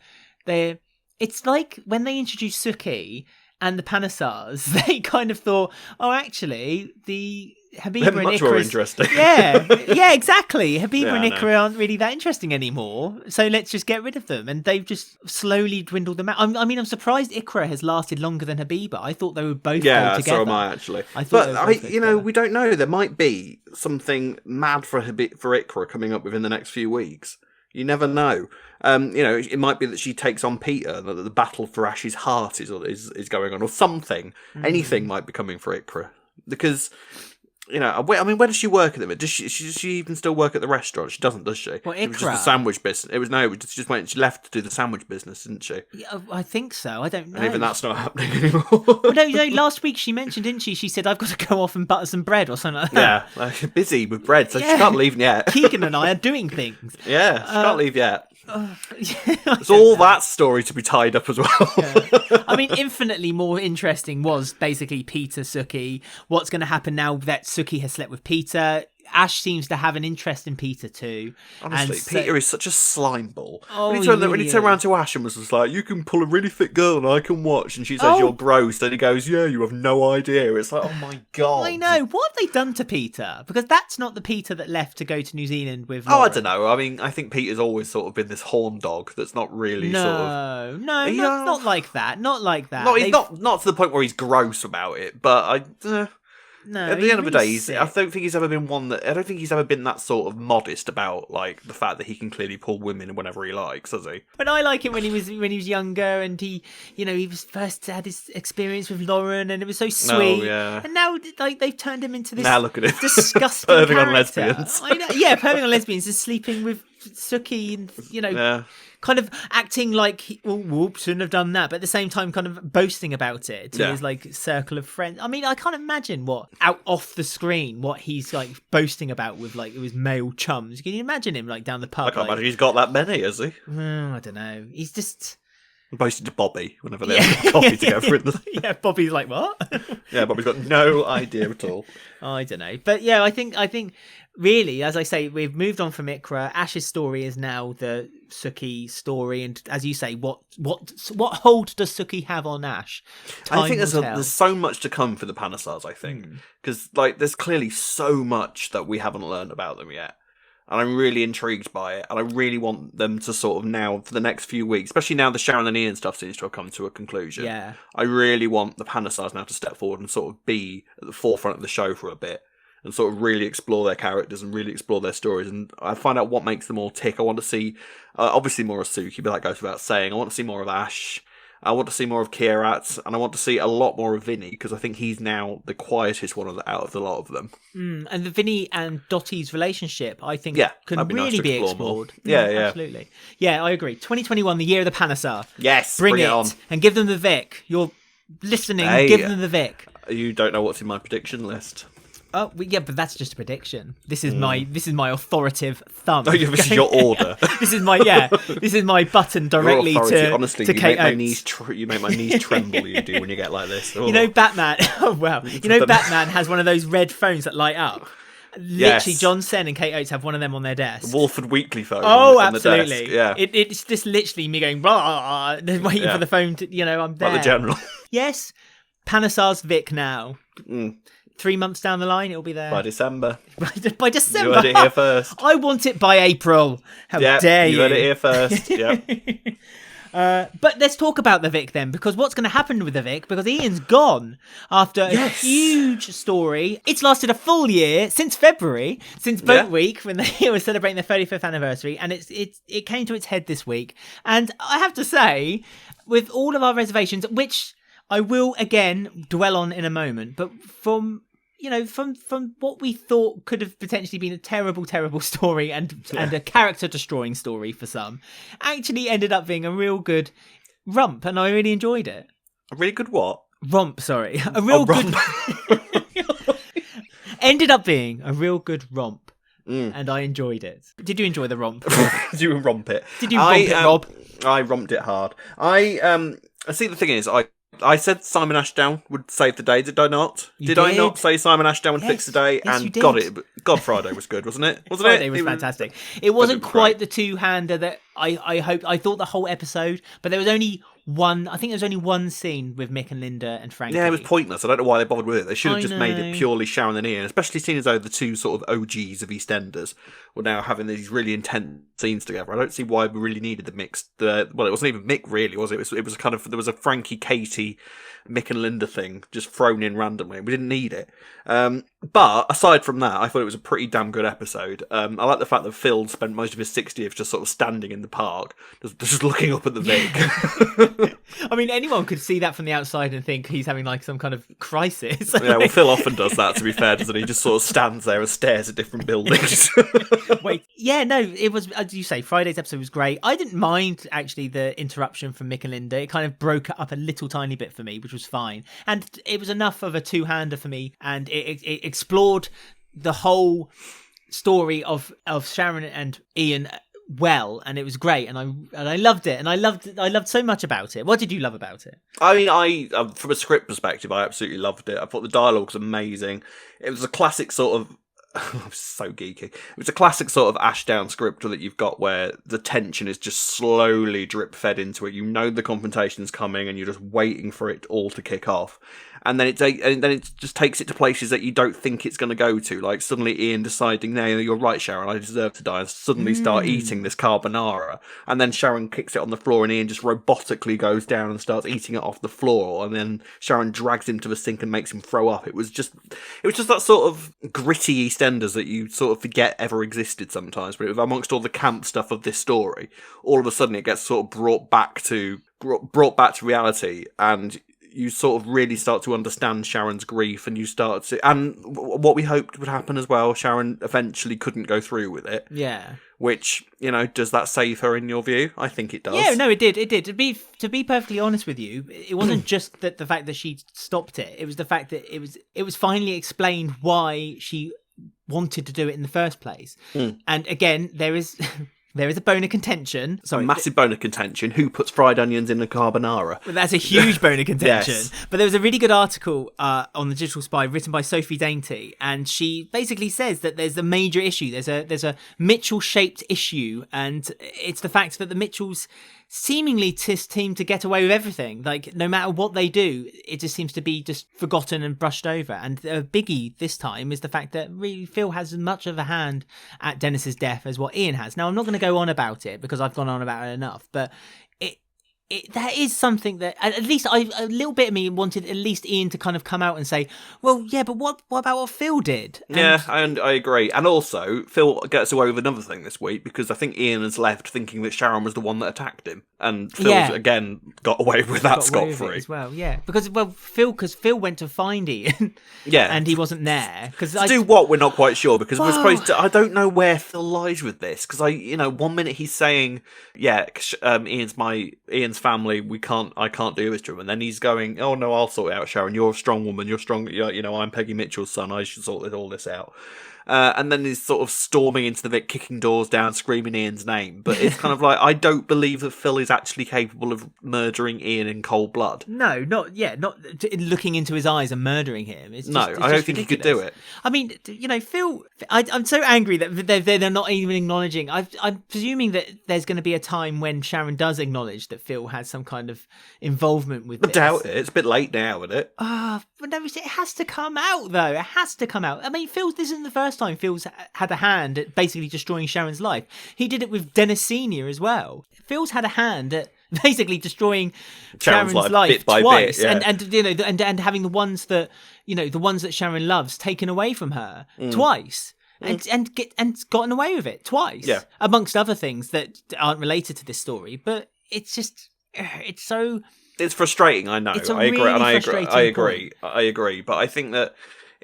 A: it's like when they introduced Suki and the Panasars, they kind of thought, oh, actually, the Habiba and
B: much
A: Iqra
B: more interesting.
A: Yeah, exactly. Habiba and Iqra aren't really that interesting anymore, so let's just get rid of them. And they've just slowly dwindled them out. I'm surprised Iqra has lasted longer than Habiba. I thought they would both go together.
B: So am I, actually. We don't know. There might be something mad for Iqra coming up within the next few weeks. You never know. It might be that she takes on Peter, that the battle for Ash's heart is going on, or something. Anything might be coming for Iqra. Because, where does she work at the minute? Does she even still work at the restaurant? She doesn't, does she?
A: Well, Iqra.
B: It was just the sandwich business. She left to do the sandwich business, didn't she?
A: Yeah, I think so. I don't know.
B: And even that's not happening anymore.
A: Well, no, last week she mentioned, didn't she? She said, I've got to go off and butter some bread or something like that.
B: Yeah, busy with bread, so she can't leave yet.
A: Keegan and I are doing things.
B: Yeah, she can't leave yet. There's all that story to be tied up as well.
A: I mean, infinitely more interesting was basically Peter, Suki. What's going to happen now that Suki has slept with Peter? Ash seems to have an interest in Peter too.
B: Honestly, Peter is such a slime ball.
A: Oh,
B: when he turned around to Ash and was just like, you can pull a really fit girl and I can watch. And she says, you're gross. Then he goes, yeah, you have no idea. It's like, oh my God.
A: I know. What have they done to Peter? Because that's not the Peter that left to go to New Zealand with Laura.
B: I don't know. I mean, I think Peter's always sort of been this horn dog that's not really
A: not like that. Not like that.
B: Not to the point where he's gross about it, but
A: No,
B: at the end of the day, I don't think he's ever been that sort of modest about the fact that he can clearly pull women whenever he likes, has he?
A: But I like it when he was younger and he was first had his experience with Lauren and it was so sweet.
B: Oh, yeah.
A: And now they've turned him into this
B: now look at him.
A: disgusting
B: perving
A: character.
B: on lesbians.
A: I know, yeah, perving on lesbians and sleeping with Suki and kind of acting like whoops, shouldn't have done that, but at the same time kind of boasting about it to his circle of friends. I mean, I can't imagine what off the screen what he's boasting about with his male chums. Can you imagine him down the pub?
B: I can't imagine he's got that many, has he?
A: I don't know. He's just
B: boasting to Bobby whenever they have coffee together.
A: Yeah, Bobby's like, what?
B: Yeah, Bobby's got no idea at all.
A: I don't know, but yeah, I think really, as I say, we've moved on from Iqra. Ash's story is now the Suki story, and as you say, what hold does Suki have on Ash? Time
B: I think
A: will tell.
B: there's so much to come for the Panasars, I think. Because, there's clearly so much that we haven't learned about them yet. And I'm really intrigued by it. And I really want them to sort of now, for the next few weeks, especially now the Sharon and Ian stuff seems to have come to a conclusion.
A: Yeah.
B: I really want the Panasars now to step forward and sort of be at the forefront of the show for a bit. And sort of really explore their characters and really explore their stories. And I find out what makes them all tick. I want to see, obviously, more of Suki, but that goes without saying. I want to see more of Ash. I want to see more of Kirat, and I want to see a lot more of Vinny, because I think he's now the quietest one out of the lot of them.
A: And the Vinny and Dottie's relationship, I think, can
B: that'd be
A: really
B: nice to
A: be
B: explore
A: explored.
B: more. Yeah,
A: Absolutely. Yeah, I agree. 2021, the year of the Panasar.
B: Yes,
A: bring it
B: on.
A: And give them the Vic. You're listening, give them the Vic.
B: You don't know what's in my prediction list.
A: Oh, yeah, but that's just a prediction. This is my authoritative thumb.
B: Oh, this is your order.
A: This is my button directly to
B: honestly,
A: to
B: you
A: Kate
B: make my
A: Oates.
B: knees you make my knees tremble. You do when you get like this. Oh.
A: You know, Batman. Oh wow. You know, Batman has one of those red phones that light up. Literally, John Sen and Kate Oates have one of them on their desk.
B: The Walford Weekly phone.
A: Oh,
B: on
A: absolutely.
B: The desk. Yeah.
A: It's just literally me going, blah, waiting for the phone to, I'm there.
B: Like the general.
A: Yes. Panasar's Vic now. 3 months down the line, it'll be there.
B: By December.
A: By December.
B: You heard it here first.
A: I want it by April. How dare you?
B: You heard it here first. Yep.
A: But let's talk about the Vic then, because what's going to happen with the Vic? Because Ian's gone after a huge story. It's lasted a full year, since February, since Boat Week, when they were celebrating their 35th anniversary, and it came to its head this week. And I have to say, with all of our reservations, which I will again dwell on in a moment, but from what we thought could have potentially been a terrible, terrible story and a character-destroying story for some, actually ended up being a real good romp, and I really enjoyed it.
B: A really good what?
A: Romp, sorry. A real good... ended up being a real good romp, and I enjoyed it. Did you enjoy the romp?
B: Did you romp it?
A: Did you romp it, Rob?
B: I romped it hard. I see, the thing is, I said Simon Ashdown would save the day, did I not? Did I not say Simon Ashdown would fix the day?
A: Yes,
B: and got it. God, Friday was good, wasn't it?
A: Friday was fantastic. It wasn't quite the two-hander that I hoped. I thought the whole episode, but there was only one. I think there was only one scene with Mick and Linda and Frankie.
B: Yeah, it was pointless. I don't know why they bothered with it. They should have just made
A: know.
B: it purely Sharon and Ian, especially seeing as though the two sort of OGs of EastEnders were now having these really intense scenes together. I don't see why we really needed the mixed. Well, it wasn't even Mick, really, was it? It was kind of, there was a Frankie, Katy, Mick and Linda thing just thrown in randomly. We didn't need it. But aside from that, I thought it was a pretty damn good episode. I like the fact that Phil spent most of his 60th just sort of standing in the park, just looking up at the Vic.
A: I mean, anyone could see that from the outside and think he's having like some kind of crisis.
B: Yeah, well, Phil often does that, to be fair, doesn't he? He just sort of stands there and stares at different buildings.
A: Wait, yeah, no, it was, as you say, Friday's episode was great. I didn't mind, actually, the interruption from Mick and Linda. It kind of broke it up a little tiny bit for me, which was fine. And it was enough of a two-hander for me, and it explored the whole story of Sharon and Ian well, and it was great, and I loved it, and I loved so much about it. What did you love about it?
B: I mean, from a script perspective, I absolutely loved it. I thought the dialogue was amazing. It was a classic sort of so geeky. It was a classic sort of Ashdown script that you've got where the tension is just slowly drip fed into it. You know the confrontation's coming, and you're just waiting for it all to kick off. And then it just takes it to places that you don't think it's going to go to. Like suddenly Ian deciding, no, you're right, Sharon, I deserve to die, and suddenly start eating this carbonara. And then Sharon kicks it on the floor, and Ian just robotically goes down and starts eating it off the floor. And then Sharon drags him to the sink and makes him throw up. It was just that sort of gritty EastEnders that you sort of forget ever existed sometimes. But amongst all the camp stuff of this story, all of a sudden it gets sort of brought back to reality, and you sort of really start to understand Sharon's grief, and you start to, and what we hoped would happen as well, Sharon eventually couldn't go through with it.
A: Yeah.
B: Which, does that save her in your view? I think it does.
A: Yeah, no, it did. To be perfectly honest with you, it wasn't just that the fact that she stopped it. It was the fact that it was finally explained why she wanted to do it in the first place. And again, there is There is a bone of contention.
B: A massive bone of contention. Who puts fried onions in a carbonara?
A: Well, that's a huge bone of contention.
B: Yes.
A: But there was a really good article on the Digital Spy written by Sophie Dainty, and she basically says that there's a major issue. There's a Mitchell-shaped issue, and it's the fact that the Mitchells seemingly seem to get away with everything. Like, no matter what they do, it just seems to be just forgotten and brushed over. And a biggie this time is the fact that really Phil has as much of a hand at Dennis's death as what Ian has. Now, I'm not going to go on about it because I've gone on about it enough, but that is something that at least a little bit of me wanted at least Ian to kind of come out and say, well, yeah, but what about what Phil did?
B: And I agree. And also, Phil gets away with another thing this week because I think Ian has left thinking that Sharon was the one that attacked him. And Phil, again, got away with that scot-free.
A: As well, yeah. Because Phil went to find Ian.
B: Yeah.
A: And he wasn't there.
B: Do what? We're not quite sure because we're supposed to... I don't know where Phil lies with this because 1 minute he's saying, Ian's family, I can't do this to him, and then he's going, oh no, I'll sort it out, Sharon, you're a strong woman, you're strong, I'm Peggy Mitchell's son, I should sort all this out. And then he's sort of storming into the Vic, kicking doors down, screaming Ian's name. But it's kind of like, I don't believe that Phil is actually capable of murdering Ian in cold blood.
A: No, not looking into his eyes and murdering him. I
B: don't think he could do it.
A: I mean, Phil, I'm so angry that they're not even acknowledging. I'm presuming that there's going to be a time when Sharon does acknowledge that Phil has some kind of involvement with this.
B: I doubt it. It's a bit late now, isn't it?
A: But no, it has to come out, though. It has to come out. I mean, this isn't the first time Phil's had a hand at basically destroying Sharon's life. He did it with Dennis Senior as well. Phil's had a hand at basically destroying Sharon's life
B: bit by
A: twice,
B: bit, yeah.
A: and having the ones that Sharon loves taken away from her twice. And gotten away with it twice, amongst other things that aren't related to this story. But it's just, it's
B: frustrating. I know. I agree. I agree. But I think that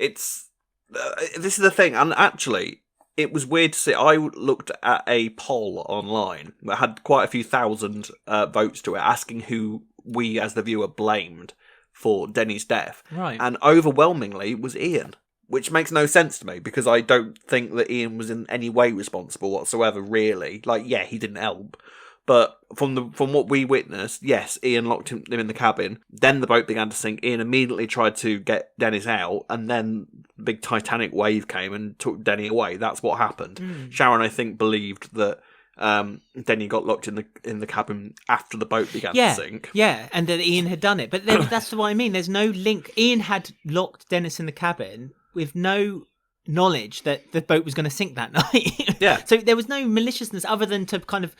B: this is the thing. And actually, it was weird to see. I looked at a poll online that had quite a few thousand votes to it, asking who we as the viewer blamed for Denny's death.
A: Right.
B: And overwhelmingly was Ian. Which makes no sense to me, because I don't think that Ian was in any way responsible whatsoever, really. Like, yeah, he didn't help. But from what we witnessed, yes, Ian locked him in the cabin. Then the boat began to sink. Ian immediately tried to get Dennis out, and then the big Titanic wave came and took Denny away. That's what happened. Sharon, I think, believed that Denny got locked in the cabin after the boat began to sink.
A: Yeah, and that Ian had done it. But that's what I mean. There's no link. Ian had locked Dennis in the cabin with no knowledge that the boat was going to sink that night.
B: Yeah.
A: So there was no maliciousness other than to kind of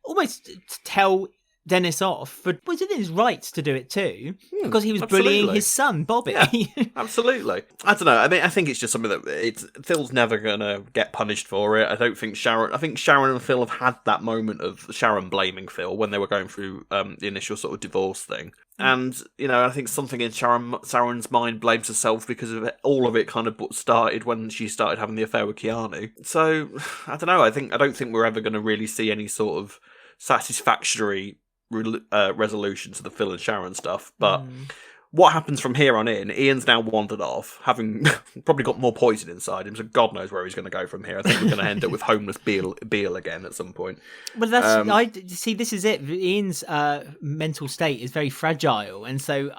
A: almost tell Dennis off, but was it his rights to do it too? Because he was bullying his son, Bobby.
B: Yeah, absolutely. I don't know. I mean, I think it's just something that Phil's never going to get punished for it. I think Sharon and Phil have had that moment of Sharon blaming Phil when they were going through the initial sort of divorce thing. And, I think something in Sharon's mind blames herself because of it. All of it kind of started when she started having the affair with Keanu. So, I don't know. I don't think we're ever going to really see any sort of satisfactory resolution to the Phil and Sharon stuff. But what happens from here on in, Ian's now wandered off, having probably got more poison inside him, so God knows where he's going to go from here. I think we're going to end up with homeless Beale again at some point.
A: Well, this is it. Ian's mental state is very fragile, and so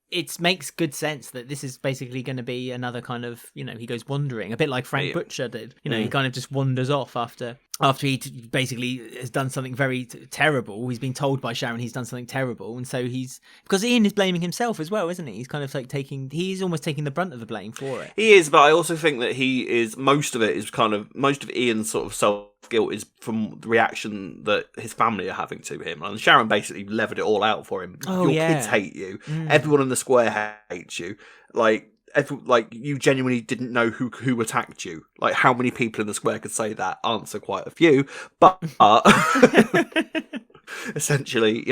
A: it makes good sense that this is basically going to be another kind of, he goes wandering, a bit like Frank Butcher did. He kind of just wanders off after he basically has done something very terrible. He's been told by Sharon he's done something terrible, and so because Ian is blaming himself as well, isn't he? He's kind of like he's almost taking the brunt of the blame for it.
B: He is, but I also think that most of Ian's sort of self-guilt is from the reaction that his family are having to him. And Sharon basically levered it all out for him. Your kids hate you. Everyone in the square hates you. You genuinely didn't know who attacked you. Like, how many people in the square could say that? Answer, quite a few. But essentially,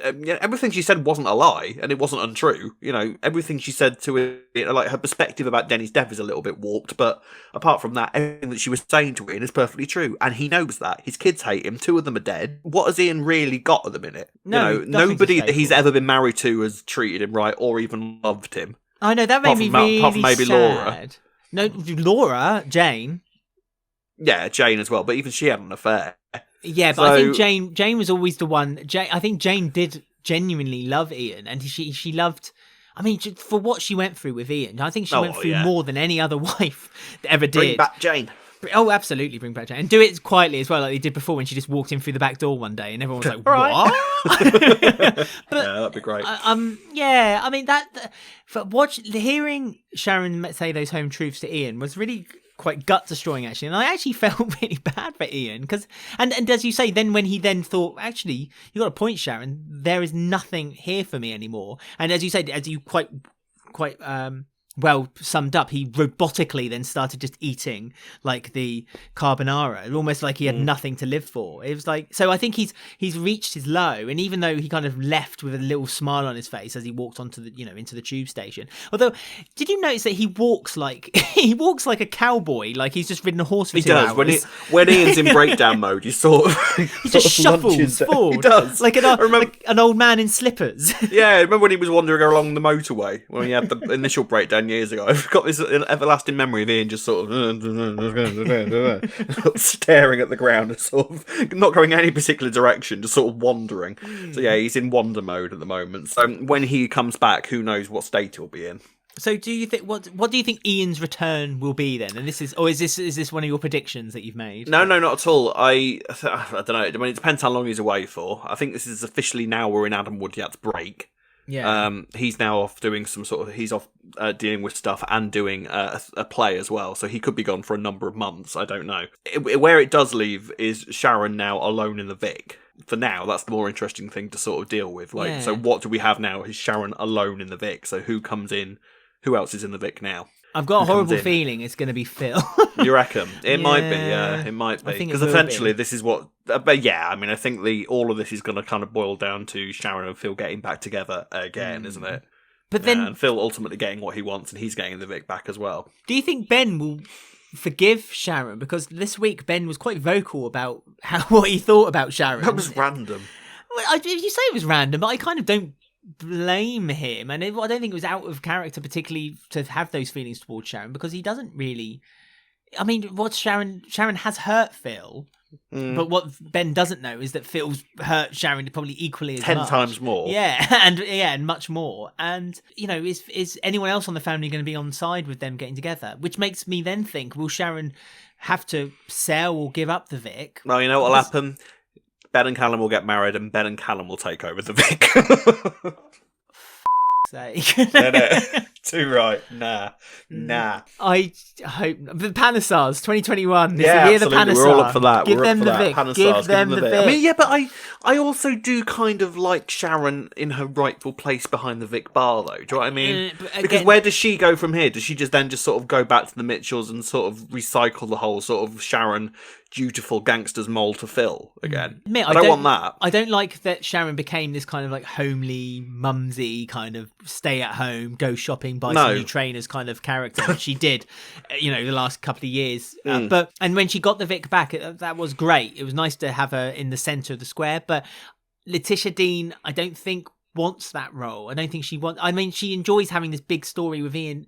B: everything she said wasn't a lie, and it wasn't untrue. Everything she said to it, her perspective about Denny's death is a little bit warped, but apart from that, everything that she was saying to Ian is perfectly true, and he knows that. His kids hate him. 2 of them are dead. What has Ian really got at the minute? Nobody that he's ever been married to has treated him right or even loved him.
A: I know, that made me really
B: apart from maybe
A: sad.
B: Laura.
A: No, Laura, Jane.
B: Yeah, Jane as well, but even she had an affair.
A: Yeah, but I think Jane was always the one. I think Jane did genuinely love Ian, and she loved. I mean, for what she went through with Ian, I think she went through more than any other wife ever did.
B: Bring back Jane.
A: Oh, absolutely, bring back Jane. And do it quietly as well, like they did before when she just walked in through the back door one day and everyone was like, what? But,
B: yeah, that'd be great.
A: Yeah, I mean, hearing Sharon say those home truths to Ian was really quite gut destroying, actually. And I actually felt really bad for Ian because, and as you say, then when he then thought, actually, you got a point, Sharon, there is nothing here for me anymore. And as you said, as you quite well summed up, he robotically then started just eating like the carbonara, almost like he had nothing to live for. It was like, so I think he's reached his low, and even though he kind of left with a little smile on his face as he walked onto the into the tube station. Although, did you notice that he walks like a cowboy, like he's just ridden a horse for 2 hours?
B: When Ian's in breakdown mode, he sort of
A: he just shuffles forward.
B: He does,
A: like an old man in slippers.
B: Yeah, I remember when he was wandering along the motorway when he had the initial breakdown years ago. I've got this everlasting memory of Ian just sort of staring at the ground and sort of not going any particular direction, just sort of wandering. So yeah, he's in wander mode at the moment. So when he comes back, who knows what state he'll be in.
A: So do you think what do you think Ian's return will be then? And is this one of your predictions that you've made?
B: No, not at all. I don't know. I mean, it depends how long he's away for. I think this is officially now we're in Adam Woodyard's break.
A: Yeah.
B: He's now off doing some sort of. He's off dealing with stuff and doing a play as well. So he could be gone for a number of months. I don't know. Where it does leave is Sharon now alone in the Vic. For now, that's the more interesting thing to sort of deal with. So what do we have now? Is Sharon alone in the Vic? So who comes in? Who else is in the Vic now?
A: I've got a horrible feeling it's going to be Phil.
B: You reckon? It might be, yeah. It might be. Because eventually this is what... But yeah, I mean, I think all of this is going to kind of boil down to Sharon and Phil getting back together again, isn't it?
A: But then...
B: and Phil ultimately getting what he wants, and he's getting the Vic back as well.
A: Do you think Ben will forgive Sharon? Because this week Ben was quite vocal about what he thought about Sharon.
B: That was random.
A: Well, you say it was random, but I kind of don't blame him, and I don't think it was out of character particularly to have those feelings towards Sharon, because he doesn't really. I mean, what Sharon has hurt Phil, but what Ben doesn't know is that Phil's hurt Sharon probably equally as
B: 10
A: much.
B: times more.
A: And much more. And is anyone else on the family going to be on side with them getting together? Which makes me then think, will Sharon have to sell or give up the Vic?
B: Well, you know what'll happen? Ben and Callum will get married, and Ben and Callum will take over the Vic.
A: Sake.
B: No. Too right. Nah.
A: I hope the Panasars 2021.
B: Yeah,
A: the year
B: absolutely.
A: The Panasar.
B: We're all up for that.
A: Give them the Vic. Give them the Vic.
B: I mean, yeah, but I also do kind of like Sharon in her rightful place behind the Vic bar, though. Do you know what I mean? Because where does she go from here? Does she just sort of go back to the Mitchells and sort of recycle the whole sort of Sharon dutiful gangster's mold to Phil again? I don't want that.
A: I don't like that Sharon became this kind of like homely, mumsy kind of stay at home, go shopping, buy some new trainers kind of character, which she did, the last couple of years. And when she got the Vic back, that was great. It was nice to have her in the centre of the square. But Letitia Dean, I don't think wants that role. I don't think she wants. I mean, she enjoys having this big story with Ian.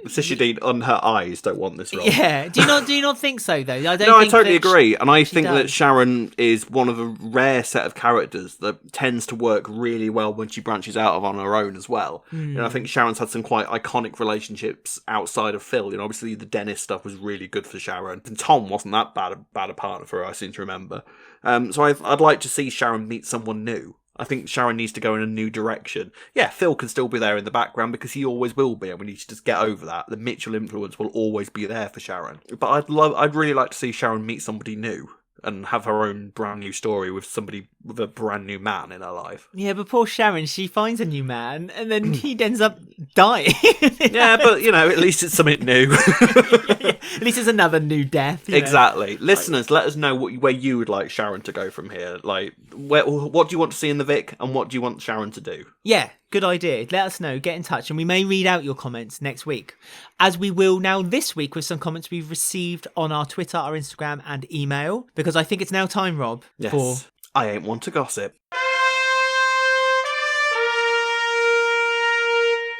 B: Letitia Dean on her eyes don't want this role.
A: Yeah, do you not think so though? I
B: totally agree, and I think that Sharon is one of a rare set of characters that tends to work really well when she branches out on her own as well. I think Sharon's had some quite iconic relationships outside of Phil. Obviously the Dennis stuff was really good for Sharon, and Tom wasn't that bad a partner for her, I seem to remember. So I'd like to see Sharon meet someone new. I think Sharon needs to go in a new direction. Yeah, Phil can still be there in the background because he always will be, and we need to just get over that. The Mitchell influence will always be there for Sharon. But I'd really like to see Sharon meet somebody new and have her own brand new story with somebody with a brand new man in her life.
A: Yeah, but poor Sharon, she finds a new man and then he ends up dying.
B: Yeah, but at least it's something new.
A: At least it's another new death.
B: Exactly. Listeners, let us know where you would like Sharon to go from here. Like, what do you want to see in the Vic, and what do you want Sharon to do?
A: Yeah, good idea. Let us know. Get in touch, and we may read out your comments next week, as we will now this week with some comments we've received on our Twitter, our Instagram, and email. Because I think it's now time, Rob, for
B: I Ain't Want to Gossip.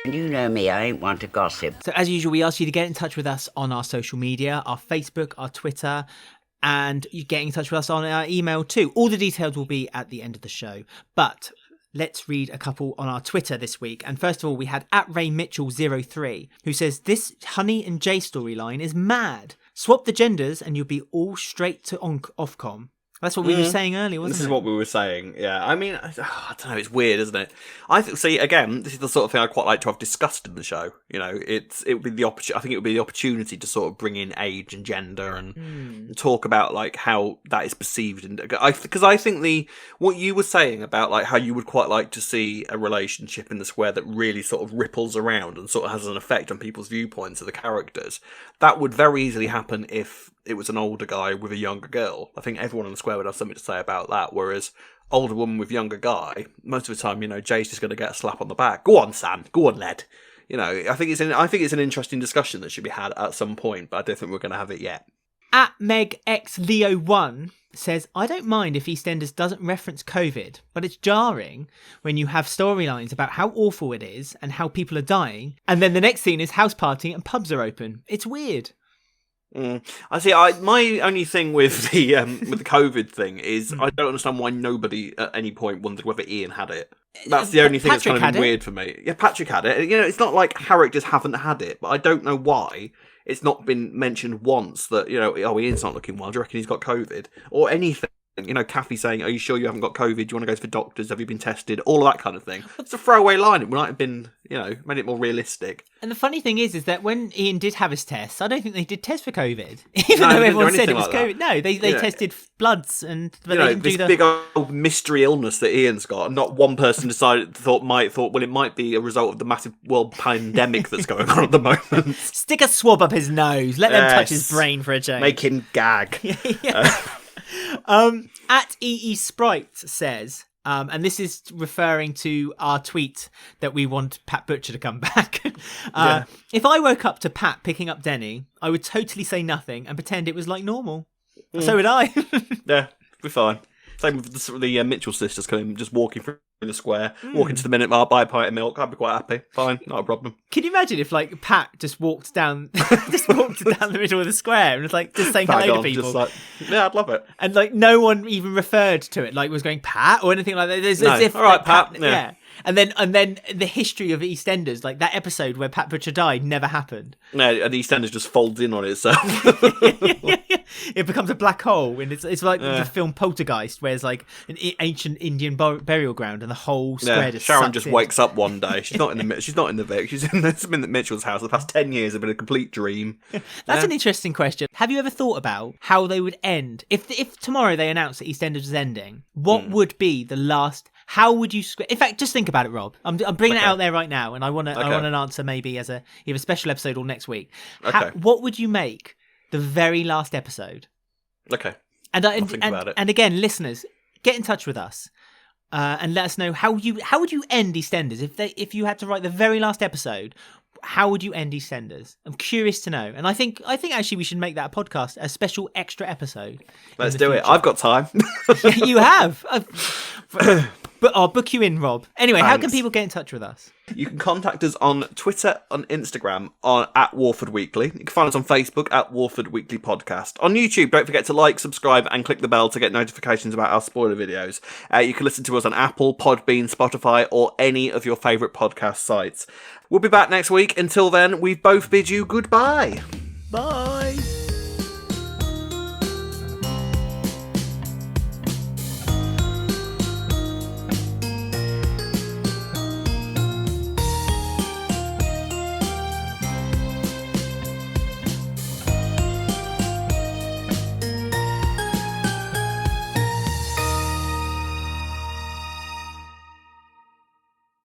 C: You know me, I ain't want to gossip.
A: So as usual, we ask you to get in touch with us on our social media, our Facebook, our Twitter, and you get in touch with us on our email too. All the details will be at the end of the show. But let's read a couple on our Twitter this week. And first of all, we had @RayMitchell03, who says, this Honey and Jay storyline is mad. Swap the genders and you'll be all straight to Ofcom. That's what we were saying earlier, wasn't it?
B: This is what we were saying, yeah. I mean, I don't know, it's weird, isn't it? See, again, this is the sort of thing I'd quite like to have discussed in the show. You know, it would be I think it would be the opportunity to sort of bring in age and gender and talk about, like, how that is perceived. Because I think what you were saying about, like, how you would quite like to see a relationship in the square that really sort of ripples around and sort of has an effect on people's viewpoints of the characters, that would very easily happen if it was an older guy with a younger girl. I think everyone on the square would have something to say about that, whereas older woman with younger guy, most of the time, you know, Jay's just going to get a slap on the back. Go on, Sam. Go on, lad. You know, I think it's an interesting discussion that should be had at some point, but I don't think we're going to have it yet.
A: @MegXLeo1 says, I don't mind if EastEnders doesn't reference COVID, but it's jarring when you have storylines about how awful it is and how people are dying, and then the next scene is house partying and pubs are open. It's weird.
B: I see. My only thing with the COVID thing is I don't understand why nobody at any point wondered whether Ian had it. That's the only thing that's kind of weird for me. Yeah, Patrick had it. You know, it's not like characters haven't had it, but I don't know why it's not been mentioned once that, you know, oh, Ian's not looking well. Do you reckon he's got COVID or anything? You know, Kathy saying, are you sure you haven't got COVID? Do you want to go to the doctors? Have you been tested? All of that kind of thing. It's a throwaway line. It might have been, you know, made it more realistic.
A: And the funny thing is that when Ian did have his tests, I don't think they did test for COVID. Even though everyone said it was COVID. No, they tested bloods, but they didn't do the
B: big old mystery illness that Ian's got, and not one person thought, well, it might be a result of the massive world pandemic that's going on at the moment.
A: Stick a swab up his nose. Let them touch his brain for a change.
B: Make him gag.
A: @EE Sprite says, and this is referring to our tweet that we want Pat Butcher to come back. If I woke up to Pat picking up Denny, I would totally say nothing and pretend it was like normal. So would I.
B: Yeah, we're fine. Same with the Mitchell sisters coming, just walking through the square, walking to the minute mark, buy a pint of milk. I'd be quite happy. Fine, not a problem.
A: Can you imagine if, like, Pat just walked down the middle of the square and was like just saying hello to people?
B: Yeah, I'd love it.
A: And like no one even referred to it, like was going Pat or anything like that. As if,
B: all right,
A: like,
B: Pat. Yeah.
A: And then the history of EastEnders, like that episode where Pat Butcher died, never happened.
B: No, and EastEnders just folds in on itself.
A: It becomes a black hole, and it's like the film Poltergeist, where it's like an ancient Indian burial ground, and the whole square just
B: Sharon just wakes up one day. She's not in the Vic. She's in Mitchell's house. The past 10 years have been a complete dream.
A: That's an interesting question. Have you ever thought about how they would end if tomorrow they announced that EastEnders is ending? What would be the last? How would you? In fact, just think about it, Rob. I'm bringing it out there right now, and I want an answer maybe as either a special episode or next week. What would you make the very last episode?
B: Okay.
A: I'll think about it. And again, listeners, get in touch with us and let us know how would you end EastEnders if you had to write the very last episode. How would you end EastEnders? I'm curious to know, and I think actually we should make that a podcast, a special extra episode.
B: Let's do it. I've got time.
A: You have. But I'll book you in, Rob. Anyway, How can people get in touch with us?
B: You can contact us on Twitter, on Instagram, at Walford Weekly. You can find us on Facebook at Walford Weekly Podcast. On YouTube, don't forget to like, subscribe, and click the bell to get notifications about our spoiler videos. You can listen to us on Apple, Podbean, Spotify, or any of your favourite podcast sites. We'll be back next week. Until then, we both bid you goodbye.
A: Bye.